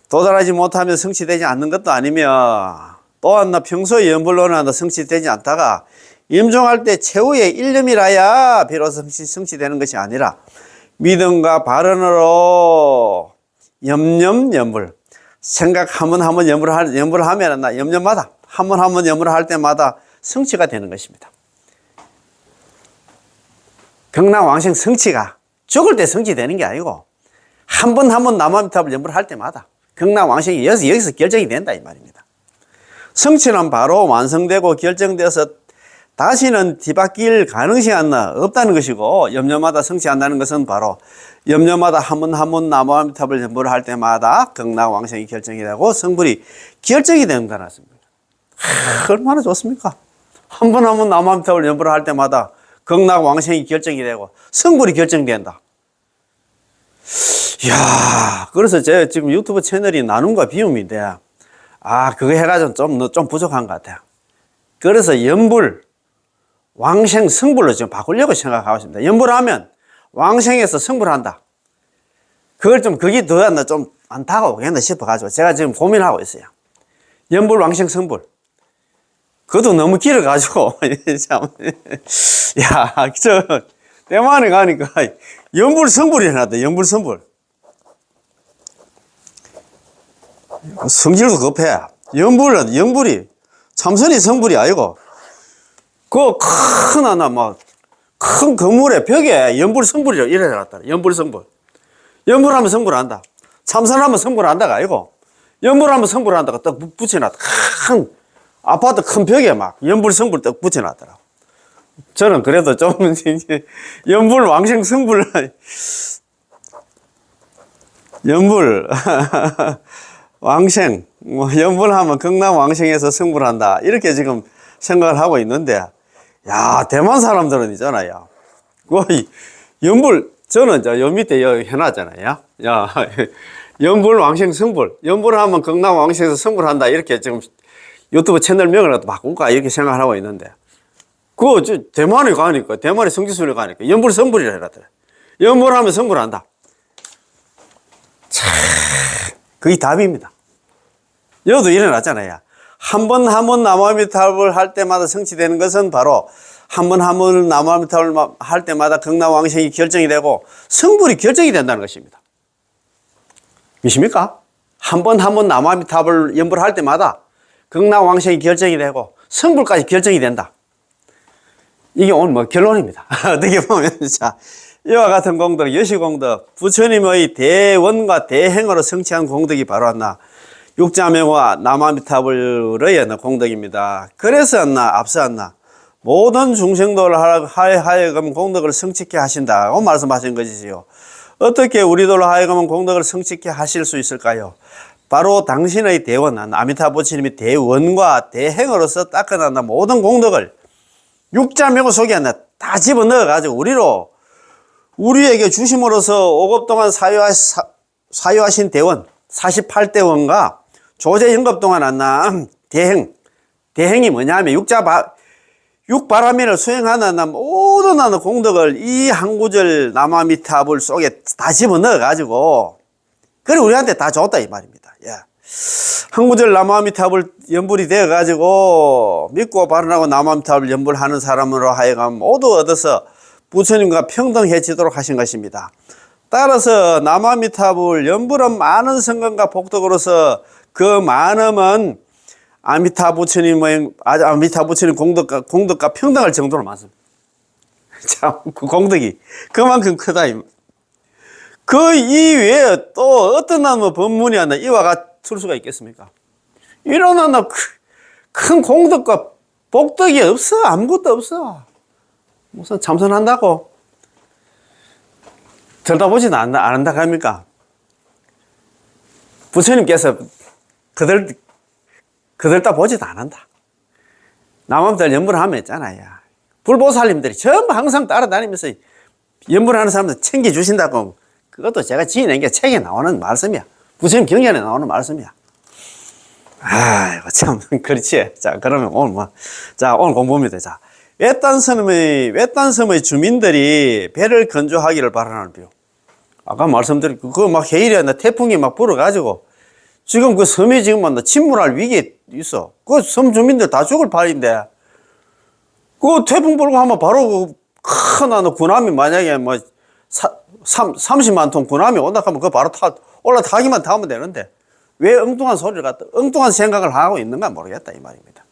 [SPEAKER 1] 도달하지 못하면 성취되지 않는 것도 아니며 또한 평소의 염불로는 성취되지 않다가 임종할 때 최후의 일념이라야 비로소 성취되는 것이 아니라 믿음과 발언으로 염불 생각 한 번 염불을 하면 염년마다 한 번 염불을 할 때마다 성취가 되는 것입니다. 극락왕생 성취가 죽을 때 성취되는 게 아니고 한 번 남아미타불 염불을 할 때마다 극락왕생이 여기서 결정이 된다 이 말입니다. 성취는 바로 완성되고 결정되어서 다시는 뒤바뀔 가능성이 없다는 것이고 염려마다 성취한다는 것은 바로 염려마다 한 번 남아미타불 염불을 할 때마다 극락왕생이 결정이 되고 성불이 결정이 된다는 것입니다. 얼마나 좋습니까? 한 번 남아미타불 염불을 할 때마다 극락왕생이 결정이 되고 성불이 결정된다. 이야, 그래서 제가 지금 유튜브 채널이 나눔과 비움인데 그거 해가지고 좀 부족한 것 같아요. 그래서 염불 왕생 성불로 지금 바꾸려고 생각하고 있습니다. 염불하면 왕생에서 성불한다. 그걸 그게 더 좀 안 다가오겠나 싶어가지고 제가 지금 고민하고 있어요. 염불 왕생 성불. 그것도 너무 길어가지고 참, 대만에 가니까 염불 성불이 해놨다. 염불 성불. 성질도 급해. 염불이 참선이 성불이 아니고 큰 건물의 벽에 염불 성불이라고 이래 해놨다. 염불 성불. 염불하면 성불한다. 참선하면 성불한다가 아니고 염불하면 성불한다가 딱 붙여놨다. 큰 아파트 큰 벽에 염불 성불 딱 붙여놨더라고. 저는 그래도 좀 염불 왕생 성불 염불 왕생, 뭐, 연불하면 경남 왕생에서 승부를 한다. 이렇게 지금 생각을 하고 있는데, 야, 대만 사람들은 있잖아요. 거의, 연불, 저는 요 밑에 여기 해놨잖아요. 야, 연불 왕생 승불. 연불하면 경남 왕생에서 승부를 한다. 이렇게 지금 유튜브 채널명을 바꿀까? 이렇게 생각을 하고 있는데, 그거, 대만에 가니까, 대만에 성지순례 가니까, 연불 성불이라 해놨더래. 연불하면 승부를 한다. 참, 그게 답입니다. 여도 일어났잖아요. 한 번 나무아미타불 할 때마다 성취되는 것은 바로 한 번 나무아미타불 할 때마다 경남왕생이 결정이 되고 성불이 결정이 된다는 것입니다. 믿습니까? 한 번 나무아미타불 연불할 때마다 경남왕생이 결정이 되고 성불까지 결정이 된다. 이게 오늘 뭐 결론입니다. 어떻게 보면 자, 이와 같은 공덕, 여시공덕, 부처님의 대원과 대행으로 성취한 공덕이 바로 하나 육자명화 남아미타불의 공덕입니다. 그래서 앞서 모든 중생도를 하여금 공덕을 성취케 하신다고 말씀하신 것이지요. 어떻게 우리들로 하여금 공덕을 성취케 하실 수 있을까요? 바로 당신의 대원, 아미타 부처님의 대원과 대행으로서 닦아낸 모든 공덕을 육자명화 속에 다 집어넣어가지고 우리에게 주심으로서 5급 동안 사유하신 대원, 48대원과 조제연급 동안 대행이 뭐냐면 육바라밀을 수행하는 모든 공덕을 이 한 구절 남아미타불 속에 다 집어넣어가지고, 그래, 우리한테 다 줬다, 이 말입니다. 예. 한 구절 남아미타불 연불이 되어가지고, 믿고 바른하고 남아미타불 연불하는 사람으로 하여금 모두 얻어서 부처님과 평등해지도록 하신 것입니다. 따라서 남아미타불 연불은 많은 성공과 복덕으로서 그 많음은 아미타 부처님 공덕과 평등할 정도로 많습니다. 참, 그 공덕이 그만큼 크다. 그 이외에 또 어떤 법문이 이와 같을 수가 있겠습니까? 이런 큰 공덕과 복덕이 없어. 아무것도 없어. 무슨 참선한다고 들다보지도 안 한다 합니까? 부처님께서 그들 다 보지도 안 한다. 남한들 연불하면 있잖아요. 불보살님들이 전부 항상 따라다니면서 연불하는 사람들 챙겨주신다고, 그것도 제가 지어낸 게 책에 나오는 말씀이야. 부처님 경전에 나오는 말씀이야. 아이고, 참, 그렇지. 자, 그러면 오늘 오늘 공부입니다. 자, 외딴섬의 주민들이 배를 건조하기를 바라는 비유. 아까 말씀드린 그거 해일에 태풍이 불어가지고 지금 그 섬이 지금 침몰할 위기에 있어. 그 섬 주민들 다 죽을 판인데, 그 태풍 불고 하면 바로 큰 군함이 만약에 30만 톤 군함이 온다 하면 그거 바로 올라타기만 타면 되는데, 왜 엉뚱한 소리를 엉뚱한 생각을 하고 있는가 모르겠다, 이 말입니다.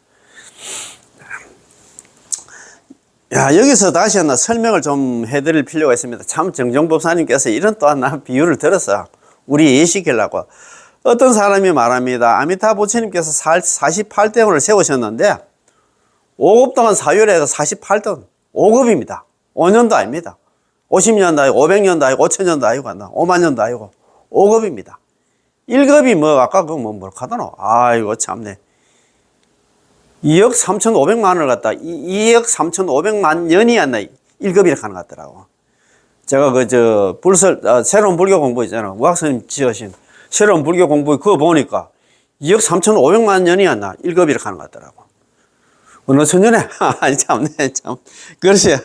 [SPEAKER 1] 야, 여기서 다시 설명을 좀 해드릴 필요가 있습니다. 참, 정정법사님께서 이런 또한 비유를 들어서 우리 이해시키려고. 어떤 사람이 말합니다. 아미타 부처님께서 48대원을 세우셨는데 5급 동안 사유를 해서 48대원, 5급입니다. 5년도 아닙니다. 50년도 아니고 500년도 아니고 5000년도 아니고 5만년도 아니고 5급입니다. 1급이 아까 뭘 하더노? 아이고, 참네. 2억 3,500만원을 갖다 2억 3,500만 년이 1급이라고 하는 것 같더라고. 제가 새로운 불교 공부 있잖아. 우학스님 지으신 새로운 불교 공부 그거 보니까 2억 3,500만 년이었나 1급이라고 하는 것 같더라고. 어느 천년에? 아니, 참네, 참. 그렇지.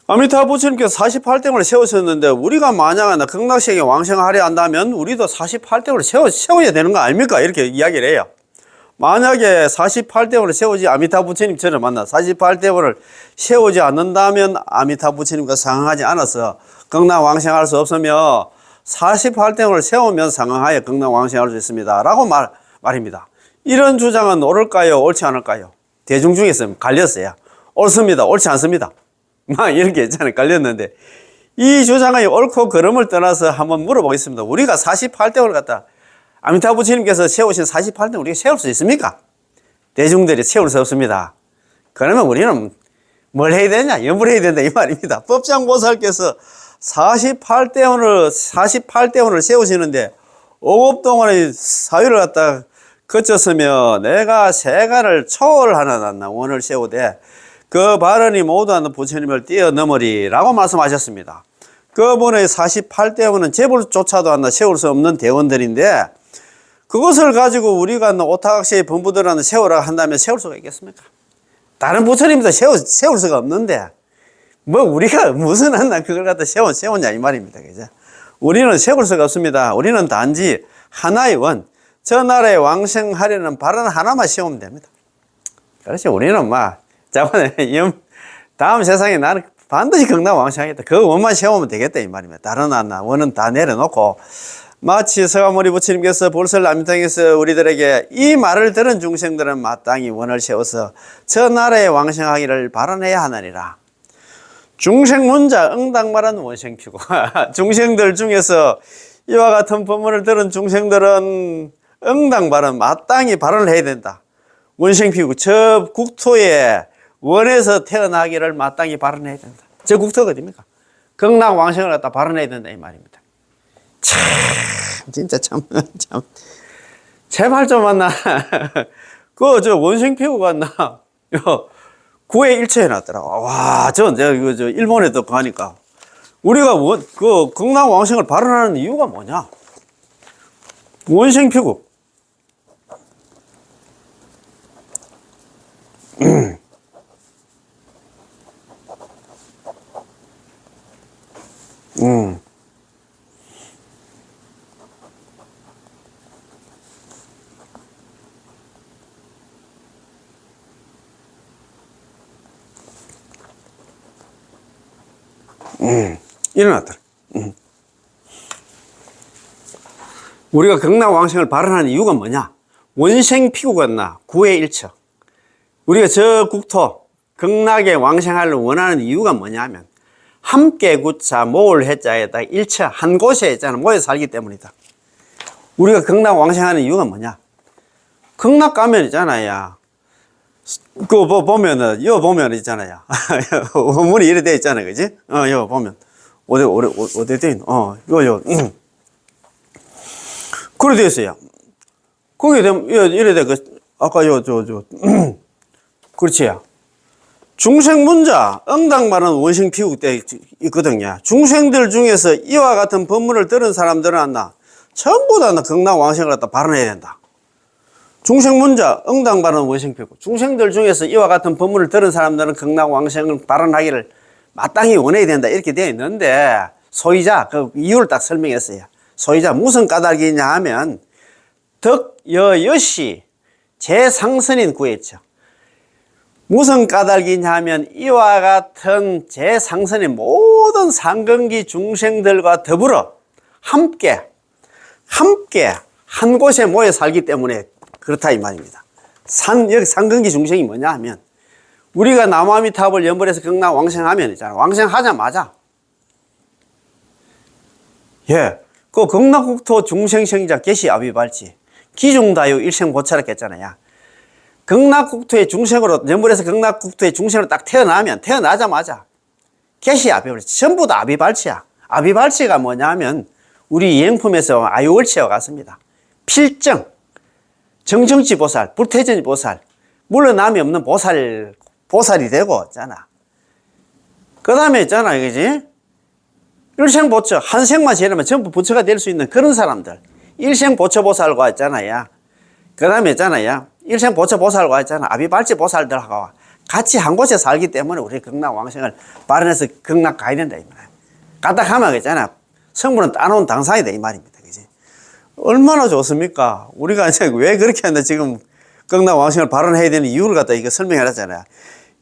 [SPEAKER 1] 아미타 부처님께서 48대원을 세우셨는데, 우리가 만약 극락세계 왕생하려 한다면 우리도 48대원을 세워야 되는 거 아닙니까? 이렇게 이야기를 해요. 만약에 48대원을 세우지, 아미타 부처님처럼 48대원을 세우지 않는다면 아미타 부처님과 상응하지 않아서 극락왕생할 수 없으며 48대원을 세우면 상응하여 극락왕생할 수 있습니다. 라고 말입니다. 이런 주장은 옳을까요? 옳지 않을까요? 대중 중에서 갈렸어요. 옳습니다. 옳지 않습니다. 막 이렇게 있잖아요. 갈렸는데, 이 주장의 옳고 그름을 떠나서 한번 물어보겠습니다. 우리가 48대원을 갖다 아미타 부처님께서 세우신 48대원 우리가 세울 수 있습니까? 대중들이 세울 수 없습니다. 그러면 우리는 뭘 해야 되냐? 연불해야 된다, 이 말입니다. 법장보살께서 48대원을 세우시는데 5급 동안의 사유를 갖다 거쳤으며 내가 세간을 초월하는 원을 세우되 그 발언이 모두 하는 부처님을 뛰어넘으리라고 말씀하셨습니다. 그분의 48대원은 재벌조차도 하나 세울 수 없는 대원들인데 그것을 가지고 우리가 오타각시의 본부들하는 세우라고 한다면 세울 수가 있겠습니까? 다른 부처님도 세울 수가 없는데 뭐 우리가 무슨 한나 그걸 갖다 세우냐 이 말입니다. 그죠? 우리는 세울 수가 없습니다. 우리는 단지 하나의 원, 저 나라에 왕생하려는 발언 하나만 세우면 됩니다. 그렇죠. 우리는 저번에 다음 세상에 나는 반드시 극락왕생하겠다. 그 원만 세우면 되겠다 이 말입니다. 다른 하나 원은 다 내려놓고 마치 서가모니 부처님께서 볼설남미탕에서 우리들에게 이 말을 들은 중생들은 마땅히 원을 세워서 저 나라에 왕생하기를 바라내야 하느니라. 중생문자 응당말한 원생피고 중생들 중에서 이와 같은 법문을 들은 중생들은 응당발은 마땅히 발언을 해야 된다. 원생피고 저 국토에 원에서 태어나기를 마땅히 발언해야 된다. 저 국토가 어딥니까? 극락왕생을 갖다 발언해야 된다 이 말입니다. 참 진짜 참 제발 좀 만나 저 원생피고가 나 9회 일체 해놨더라고. 와, 저 일본에도 가니까 우리가 극락왕생을 발언하는 이유가 뭐냐? 원생피고. 일어났더라. 우리가 극락왕생을 발언하는 이유가 뭐냐? 원생피구가 나 9회 일처. 우리가 저 국토 극락에 왕생하를 원하는 이유가 뭐냐면 함께 구자 모을 해자에다 일처 한 곳에 있잖아 모여 살기 때문이다. 우리가 극락 왕생하는 이유가 뭐냐? 극락 가면 있잖아요. 그거 보면은 여 보면 있잖아요. 문이 이래 돼 있잖아요, 그지? 여 보면 어디 돼 있노? 요. 그래 돼 있어요. 거기 되면 이래 돼 아까 그렇지요. 중생문자 응당말은 원생피국 때 있거든요. 중생들 중에서 이와 같은 법문을 들은 사람들은 안나 전부 다 극락왕생을 갖다 발언해야 된다. 중생문자 응당발언 원생피고 중생들 중에서 이와 같은 법문을 들은 사람들은 극락왕생을 발언하기를 마땅히 원해야 된다 이렇게 되어 있는데 소위자 그 이유를 딱 설명했어요. 소위자 무슨 까닭이냐 하면 덕여여시 제상선인 구했죠. 무슨 까닭이냐 하면 이와 같은 제상선인 모든 상근기 중생들과 더불어 함께 한 곳에 모여 살기 때문에 그렇다 이 말입니다. 여기 상근기 중생이 뭐냐 하면 우리가 남아미탑을 연벌해서 극락 왕생하면 있잖아. 왕생하자마자 그 극락국토 중생생자 계시 아비발치 기중다유 일생보차라 했잖아요. 극락국토의 중생으로 연벌해서 극락국토의 중생으로 딱 태어나자마자 계시 아비발치 전부 다 아비발치야. 아비발치가 뭐냐 하면 우리 이행품에서 아유월치와 같습니다. 필정 정정치 보살, 불태전지 보살, 물러남이 없는 보살이 되고 있잖아. 그 다음에 있잖아, 그지? 일생보처, 한 생만 지내면 전부 부처가 될 수 있는 그런 사람들. 일생보처 보살과 있잖아요. 그 다음에 있잖아요. 일생보처 보살과 있잖아. 아비발치 보살들하고 같이 한 곳에 살기 때문에 우리 극락왕생을 발언해서 극락 가야 된다, 이 말이야. 까딱하면 있잖아. 성분은 따놓은 당상이다, 이 말입니다. 얼마나 좋습니까? 우리가 이제 왜 그렇게 하는데 지금 극락왕생을 발언해야 되는 이유를 갖다 이거 설명해놨잖아요.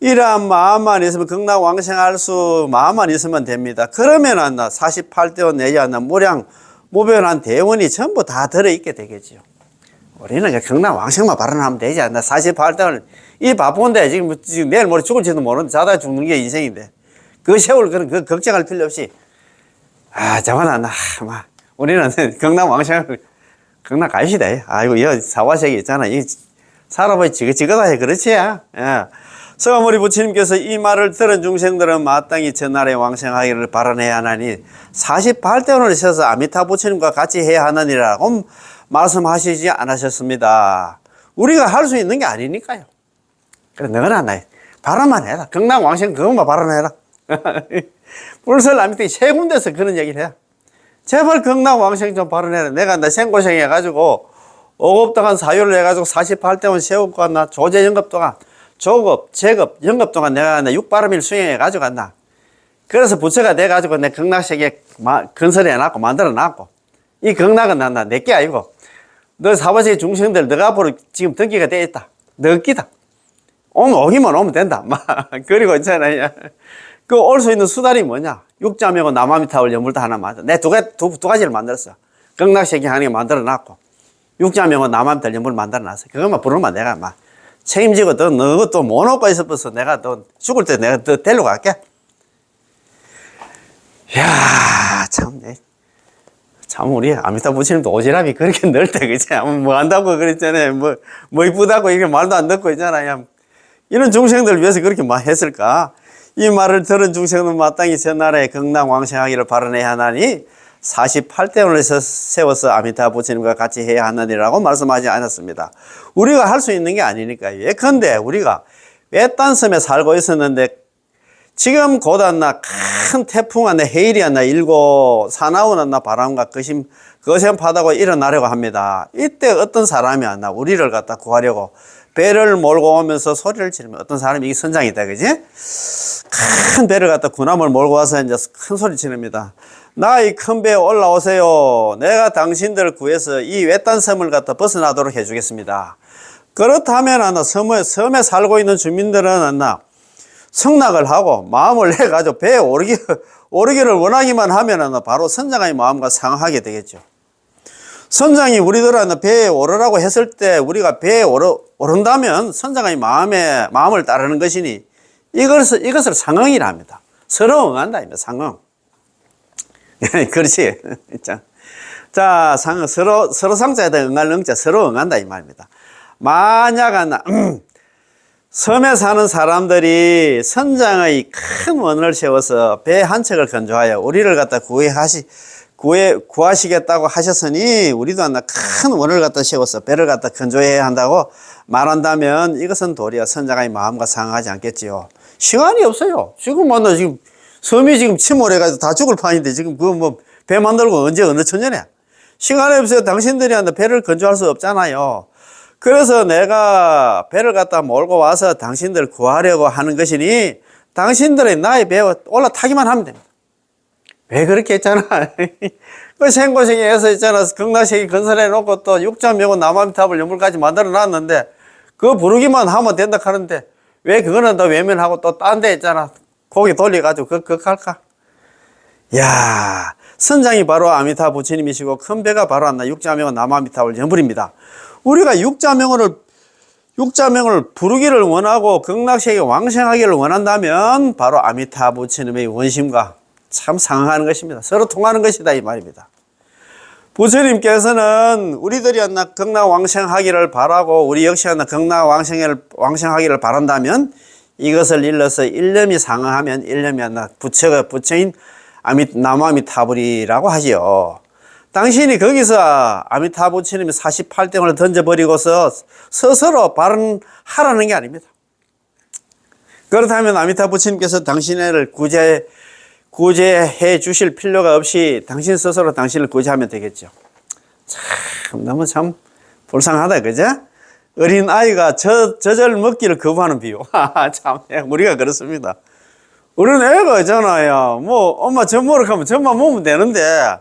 [SPEAKER 1] 이러한 마음만 있으면 극락왕생할 수 마음만 있으면 됩니다. 그러면 48대원 내지 무량 무변한 대원이 전부 다 들어있게 되겠죠. 우리는 극락왕생만 발언하면 되지 않나. 48대원 이 바쁜데 지금 내일 모레 죽을지도 모르는데 자다 죽는 게 인생인데 그 세월 그 걱정할 필요 없이 저만 우리는 극락왕생을 극락 가시다. 아이고, 사화색이 있잖아. 이 사람이 지긋지긋하게 그렇지. 서가모니 부처님께서 이 말을 들은 중생들은 마땅히 전날에 왕생하기를 바라내야 하나니 48대원을 세서 아미타 부처님과 같이 해야 하느니라고 말씀하시지 않으셨습니다. 우리가 할 수 있는 게 아니니까요. 그래, 너는 안 바라만 해라. 경남 왕생 그것만 바라내라. 불설 아미타 세 군데서 그런 얘기를 해요. 제발 경남 왕생 좀 바라내라. 내가 생고생 해가지고 오급동안 사유를 해가지고 48대원 세우고 갔나. 조제 영급 동안 조급, 제급, 영급 동안 내가 육바람일 수행해가지고 갔나. 그래서 부처가 돼가지고 내 극락세계 건설해놨고 만들어놨고 이 극락은 난다 내게 아니고 너 사바세계 중생들 너가 앞으로 지금 등기가 돼 있다. 너 끼다. 오기만 오면 된다. 그리고 있잖아요. 그 올 수 있는 수단이 뭐냐? 육자명은 남아미타불 연불도 하나 만들어. 내 두 가지를 만들었어. 극락세계 하나를 만들어놨고 육자명은 남아미타불 연불을 만들어놨어. 그것만 부르면 내가 막 책임지고 너 또 못 놓고 있어서 내가 또 죽을 때 내가 또 데리러 갈게. 이야, 참, 우리 아미타 부처님도 오지랖이 그렇게 넓대, 그치? 뭐 한다고 그랬잖아요. 뭐 이쁘다고 이게 말도 안 듣고 있잖아요. 이런 중생들을 위해서 그렇게 했을까? 이 말을 들은 중생은 마땅히 전나라에 극락 왕생하기를 바라내야 하나니 48대원을 세워서 아미타 부처님과 같이 해야 하느니라고 말씀하지 않았습니다. 우리가 할 수 있는 게 아니니까요. 예컨대 우리가 외딴섬에 살고 있었는데 지금 곧 왔나 큰 태풍 왔나 해일이 왔나 일고 사나운 왔나 바람과 거센파다고 일어나려고 합니다. 이때 어떤 사람이 왔나 우리를 갖다 구하려고 배를 몰고 오면서 소리를 지르면 어떤 사람이 이게 선장이다, 그지? 큰 배를 갖다 군함을 몰고 와서 이제 큰 소리 지릅니다. 나 이 큰 배에 올라오세요. 내가 당신들을 구해서 이 외딴 섬을 갖다 벗어나도록 해주겠습니다. 그렇다면 섬에 살고 있는 주민들은 성락을 하고 마음을 내가지고 배에 오르기를 원하기만 하면 바로 선장의 마음과 상하게 되겠죠. 선장이 우리들한테 배에 오르라고 했을 때 우리가 배에 오른다면 선장의 마음을 따르는 것이니 이것을 상응이라 합니다. 서로 응한다, 상응. 그렇지. 자, 서로 상자에다 응할 응자, 서로 응한다, 이 말입니다. 만약 섬에 사는 사람들이 선장의 큰 원을 세워서 배 한 척을 건조하여 우리를 갖다 구하시겠다고 하셨으니 우리도 큰 원을 갖다 세워서 배를 갖다 건조해야 한다고 말한다면 이것은 도리어 선장의 마음과 상하지 않겠지요. 시간이 없어요. 지금 섬이 지금 침몰해가지고 다 죽을 판인데 지금 배 만들고 언제 어느 천년에 시간이 없어요. 당신들이 배를 건조할 수 없잖아요. 그래서 내가 배를 갖다 몰고 와서 당신들을 구하려고 하는 것이니 당신들의 나의 배에 올라타기만 하면 됩니다. 왜 그렇게 했잖아. 그 생고생에서 있잖아. 극락세계 건설해 놓고 또 육자명은 남아미타불 연불까지 만들어 놨는데 그거 부르기만 하면 된다 하는데 왜 그거는 더 외면하고 또 딴 데 있잖아. 고개 돌려가지고 그거 할까? 야, 선장이 바로 아미타 부처님이시고 큰 배가 바로 육자명은 남아미타불 연불입니다. 우리가 육자명을 부르기를 원하고 극락세계 왕생하기를 원한다면 바로 아미타 부처님의 원심과 참 상응하는 것입니다. 서로 통하는 것이다, 이 말입니다. 부처님께서는 우리들이 극락 왕생하기를 바라고 우리 역시 극락 왕생하기를 바란다면 이것을 일러서 일념이 상응하면 일념이 부처인 남아미타불이라고 하지요. 당신이 거기서 아미타 부처님이 48대원을 던져버리고서 스스로 발언하라는 게 아닙니다. 그렇다면 아미타 부처님께서 당신을 구제해 주실 필요가 없이 당신 스스로 당신을 구제하면 되겠죠. 너무 불쌍하다, 그죠? 어린 아이가 젖을 먹기를 거부하는 비유. 참, 우리가 그렇습니다. 우리는 애가 있잖아요. 엄마 젖 먹으러 가면 젖만 먹으면 되는데,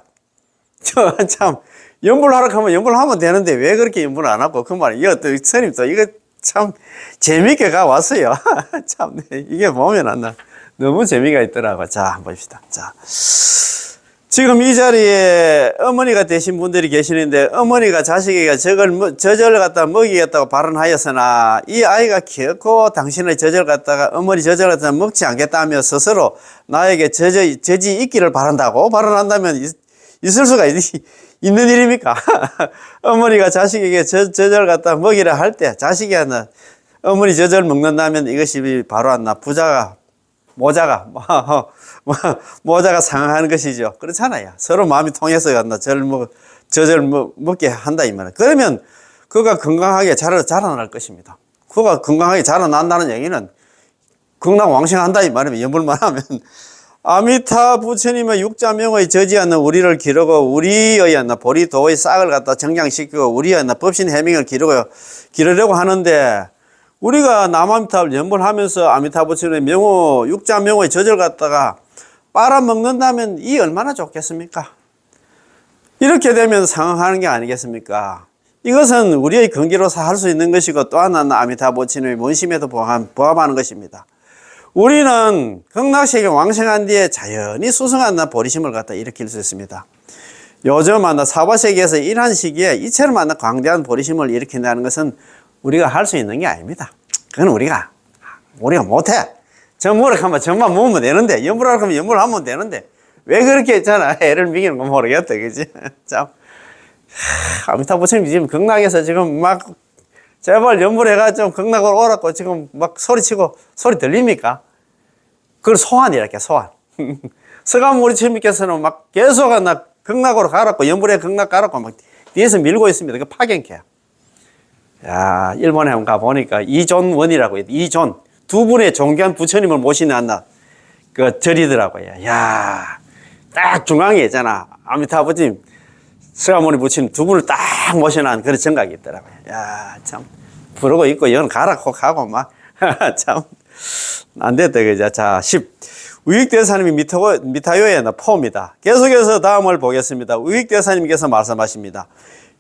[SPEAKER 1] 연불하러 가면 연불하면 되는데, 왜 그렇게 연불을 안 하고, 그 말이에요. 스님 또 이거 참 재밌게 가왔어요. 참, 이게 보면 너무 재미가 있더라고. 자, 한번 봅시다. 자. 지금 이 자리에 어머니가 되신 분들이 계시는데 어머니가 자식에게 젖을 갖다 먹이겠다고 발언하였으나 이 아이가 결코 당신의 젖을 갖다가 어머니 젖을 갖다가 먹지 않겠다며 스스로 나에게 젖이 있기를 바란다고 발언한다면 있을 수가 있는 일입니까? 어머니가 자식에게 젖을 갖다 먹이라 할 때 자식이 어머니 젖을 먹는다면 이것이 바로 모자가 상하는 것이죠. 그렇잖아요. 서로 마음이 통해서 간다. 젖을 먹게 한다 이 말이에요. 그러면 그가 건강하게 자라날 것입니다. 그가 건강하게 자라난다는 얘기는 건강왕성한다 이 말이면 연불만 하면 아미타 부처님의 육자명의 저지 않는 우리를 기르고 우리의 보리도의 싹을 갖다 정량시키고 우리의 법신 해명을 기르려고 하는데 우리가 남아미타를 연불하면서 아미타 부처님의 육자명의 저절 갖다가 빨아먹는다면 이 얼마나 좋겠습니까? 이렇게 되면 상응하는 게 아니겠습니까? 이것은 우리의 근기로서 할 수 있는 것이고 또 하나는 아미타 부처님의 원심에도 부합하는 것입니다. 우리는 극락세계 왕생한 뒤에 자연히 수승한 보리심을 갖다 일으킬 수 있습니다. 요즘 사바세계에서 이러한 시기에 이처럼 광대한 보리심을 일으킨다는 것은 우리가 할 수 있는 게 아닙니다. 그건 우리가 못해. 전무를 하면 전만 모으면 되는데, 연불하라고 하면 연불 하면 되는데, 왜 그렇게 했잖아. 애를 미기는 건 모르겠다. 그지? 참. 아미타 부처님 지금 극락에서 지금 막, 제발 연불해가 좀 극락으로 오라고 지금 막 소리 들립니까? 그걸 소환이랄게, 소환. 서가모니스님께서는 막 계속 극락으로 가라고, 연불해 극락 가라고 막 뒤에서 밀고 있습니다. 그 파견캐. 야, 일본에 한번 가보니까 이존원이라고 해요. 이존. 두 분의 존귀한 부처님을 모시는 그 절이더라고요. 야, 딱 중앙에 있잖아. 아미타 부처님, 서가모니 부처님 두 분을 딱 모셔놓은 그런 정각이 있더라고요. 야, 참. 부르고 있고, 연 가라고 가고 막. 참. 안 됐다, 그죠? 자, 10. 우익대사님이 미타요의 포입니다. 계속해서 다음을 보겠습니다. 우익대사님께서 말씀하십니다.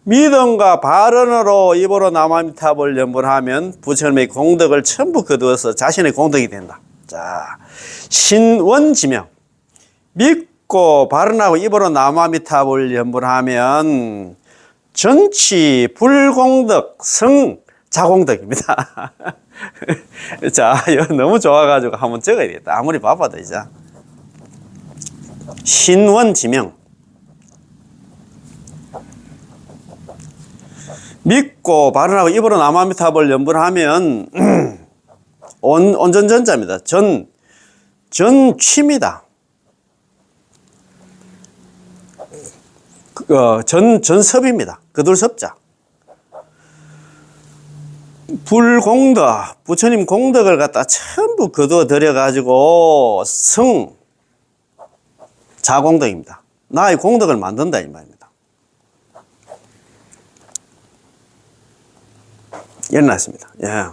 [SPEAKER 1] 믿음과 발언으로 입으로 남아미탑을 연불하면 부처님의 공덕을 전부 거두어서 자신의 공덕이 된다. 자, 신원지명. 믿고 발언하고 입으로 남아미탑을 연불하면 전치 불공덕 성자공덕입니다. 자, 이거 너무 좋아가지고 한번 적어야겠다. 아무리 바빠도 이제. 신원지명. 믿고 발언하고 입으로 남아미탑을 연불하면 온전전자입니다. 전취입니다. 전섭입니다. 거둘섭자. 불공덕, 부처님 공덕을 갖다 전부 거두어 들여가지고 자공덕입니다. 나의 공덕을 만든다 이 말입니다. 일어났습니다. 예.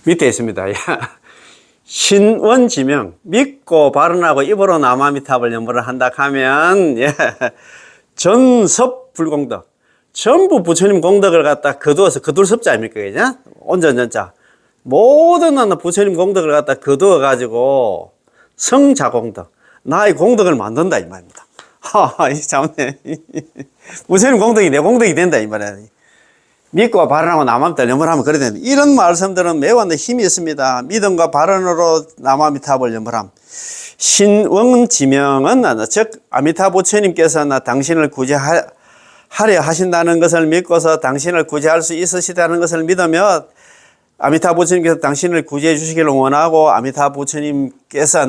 [SPEAKER 1] 밑에 있습니다. 예. 신원지명. 믿고 발언하고 입으로 남아미탑을 연불을 한다 하면, 예. 전섭불공덕. 전부 부처님 공덕을 갖다 거두어서, 거둘섭자 아닙니까? 그죠? 온전전자. 모든 부처님 공덕을 갖다 거두어가지고 성자공덕. 나의 공덕을 만든다 이 말입니다. 참네. 부처님 공덕이 내 공덕이 된다 이 말이야. 믿고 발언하고 남아미탑 연불하면 그래야 되는데 이런 말씀들은 매우 힘이 있습니다. 믿음과 발언으로 남아미탑을 연불함. 신원지명은 즉 아미타 부처님께서 당신을 구제하려 하신다는 것을 믿고서 당신을 구제할 수 있으시다는 것을 믿으며 아미타 부처님께서 당신을 구제해 주시기를 원하고 아미타 부처님께서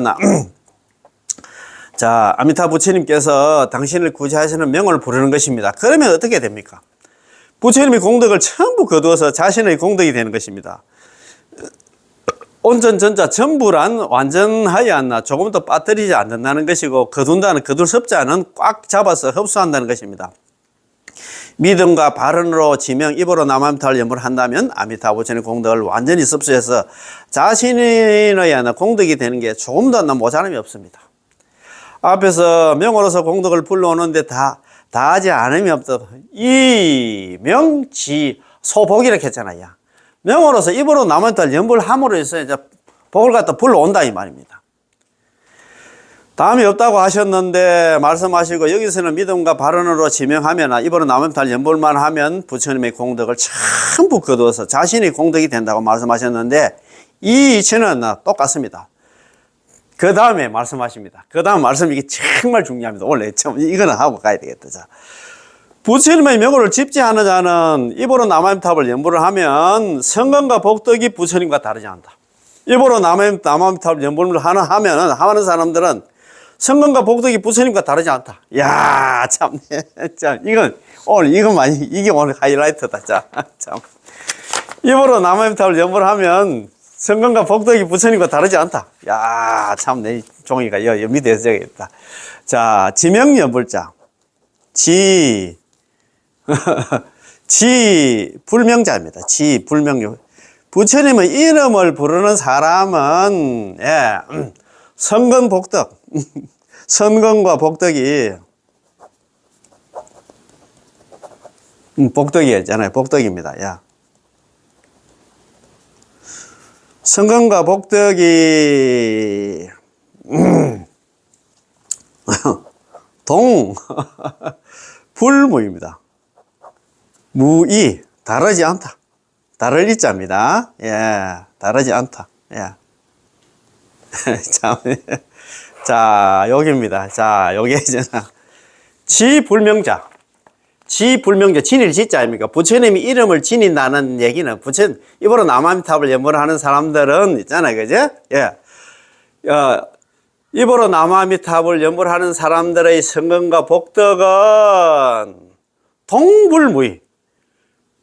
[SPEAKER 1] 자, 아미타 부처님께서 당신을 구제하시는 명을 부르는 것입니다. 그러면 어떻게 됩니까? 부처님의 공덕을 전부 거두어서 자신의 공덕이 되는 것입니다. 온전전자 전부란 완전하지 않나 조금도 빠뜨리지 않는다는 것이고 거둔다는 거둘섭자는 꽉 잡아서 흡수한다는 것입니다. 믿음과 발언으로 지명, 입으로 남아미타를 연불한다면 아미타 부처님의 공덕을 완전히 섭수해서 자신의 공덕이 되는 게 조금도 모자람이 없습니다. 앞에서 명으로서 공덕을 불러오는데 다 하지 않음이 없다. 이명지 소복이라고 했잖아요. 명으로서 입으로 남아미타를 연불함으로 해서 이제 복을 갖다 불러온다 이 말입니다. 다음이 없다고 하셨는데 말씀하시고 여기서는 믿음과 발언으로 지명하면 입으로 남아미타를 연불만 하면 부처님의 공덕을 전부 거두어서 자신의 공덕이 된다고 말씀하셨는데 이 이치는 똑같습니다. 그 다음에 말씀하십니다. 그 다음 말씀 이게 정말 중요합니다. 원래 이거는 하고 가야 되겠다. 자, 부처님의 명호를 집지하는 자는 입으로 남아미탑을 연부를 하면 성건과 복덕이 부처님과 다르지 않다. 입으로 남아미탑을 연부를 하는 사람들은 성건과 복덕이 부처님과 다르지 않다. 야, 참, 참, 이게 오늘 하이라이트다. 자, 참. 입으로 남아미탑을 연부를 하면 성건과 복덕이 부처님과 다르지 않다. 야, 참, 내 종이가 여 밑에 써야겠다. 자, 지명연불자. 불명자입니다. 불명자. 부처님의 이름을 부르는 사람은, 예, 성건 복덕. 성건과 복덕이, 복덕이잖아요. 복덕입니다. 야. 성건과 복덕이, 불무입니다. 무이, 다르지 않다. 다를 이자입니다. 예, 다르지 않다. 예. 참, 자, 여기입니다. 자, 여기 있잖아. 지불명자. 진일 지자 아닙니까? 부처님이 이름을 지닌다는 얘기는 입으로 남아미탑을 연부를 하는 사람들은 있잖아요. 그죠? 예. 입으로 남아미탑을 연부를 하는 사람들의 성건과 복덕은 동불무이.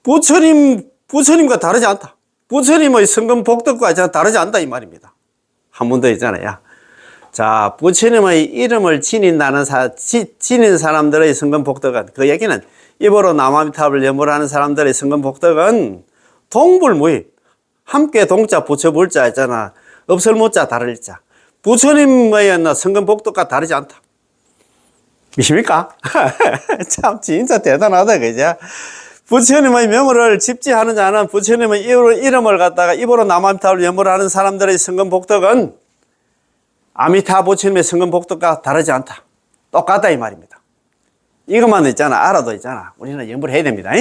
[SPEAKER 1] 부처님과 다르지 않다. 부처님의 성건 복덕과 다르지 않다 이 말입니다. 한 번 더 있잖아요. 자, 부처님의 이름을 지닌 사람들의 성건 복덕은, 그 얘기는 입으로 남아미탑을 연부를 하는 사람들의 성건 복덕은 동불무이. 함께 동자 부처불자 있잖아. 없을무자 다를자. 부처님의 성건 복덕과 다르지 않다. 믿습니까? 참 진짜 대단하다 그죠? 부처님의 명호를 집지하는 자는 부처님의 이름을 갖다가 입으로 남아미탑을 연부를 하는 사람들의 성건 복덕은 아미타 부처님의 성건 복덕과 다르지 않다. 똑같다 이 말입니다. 이것만 있잖아. 알아도 있잖아. 우리는 연부를 해야 됩니다.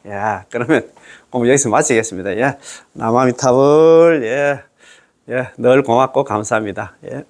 [SPEAKER 1] 야, 그러면 공부 여기서 마치겠습니다. 예. 남아미탑을 늘 고맙고 감사합니다. 예.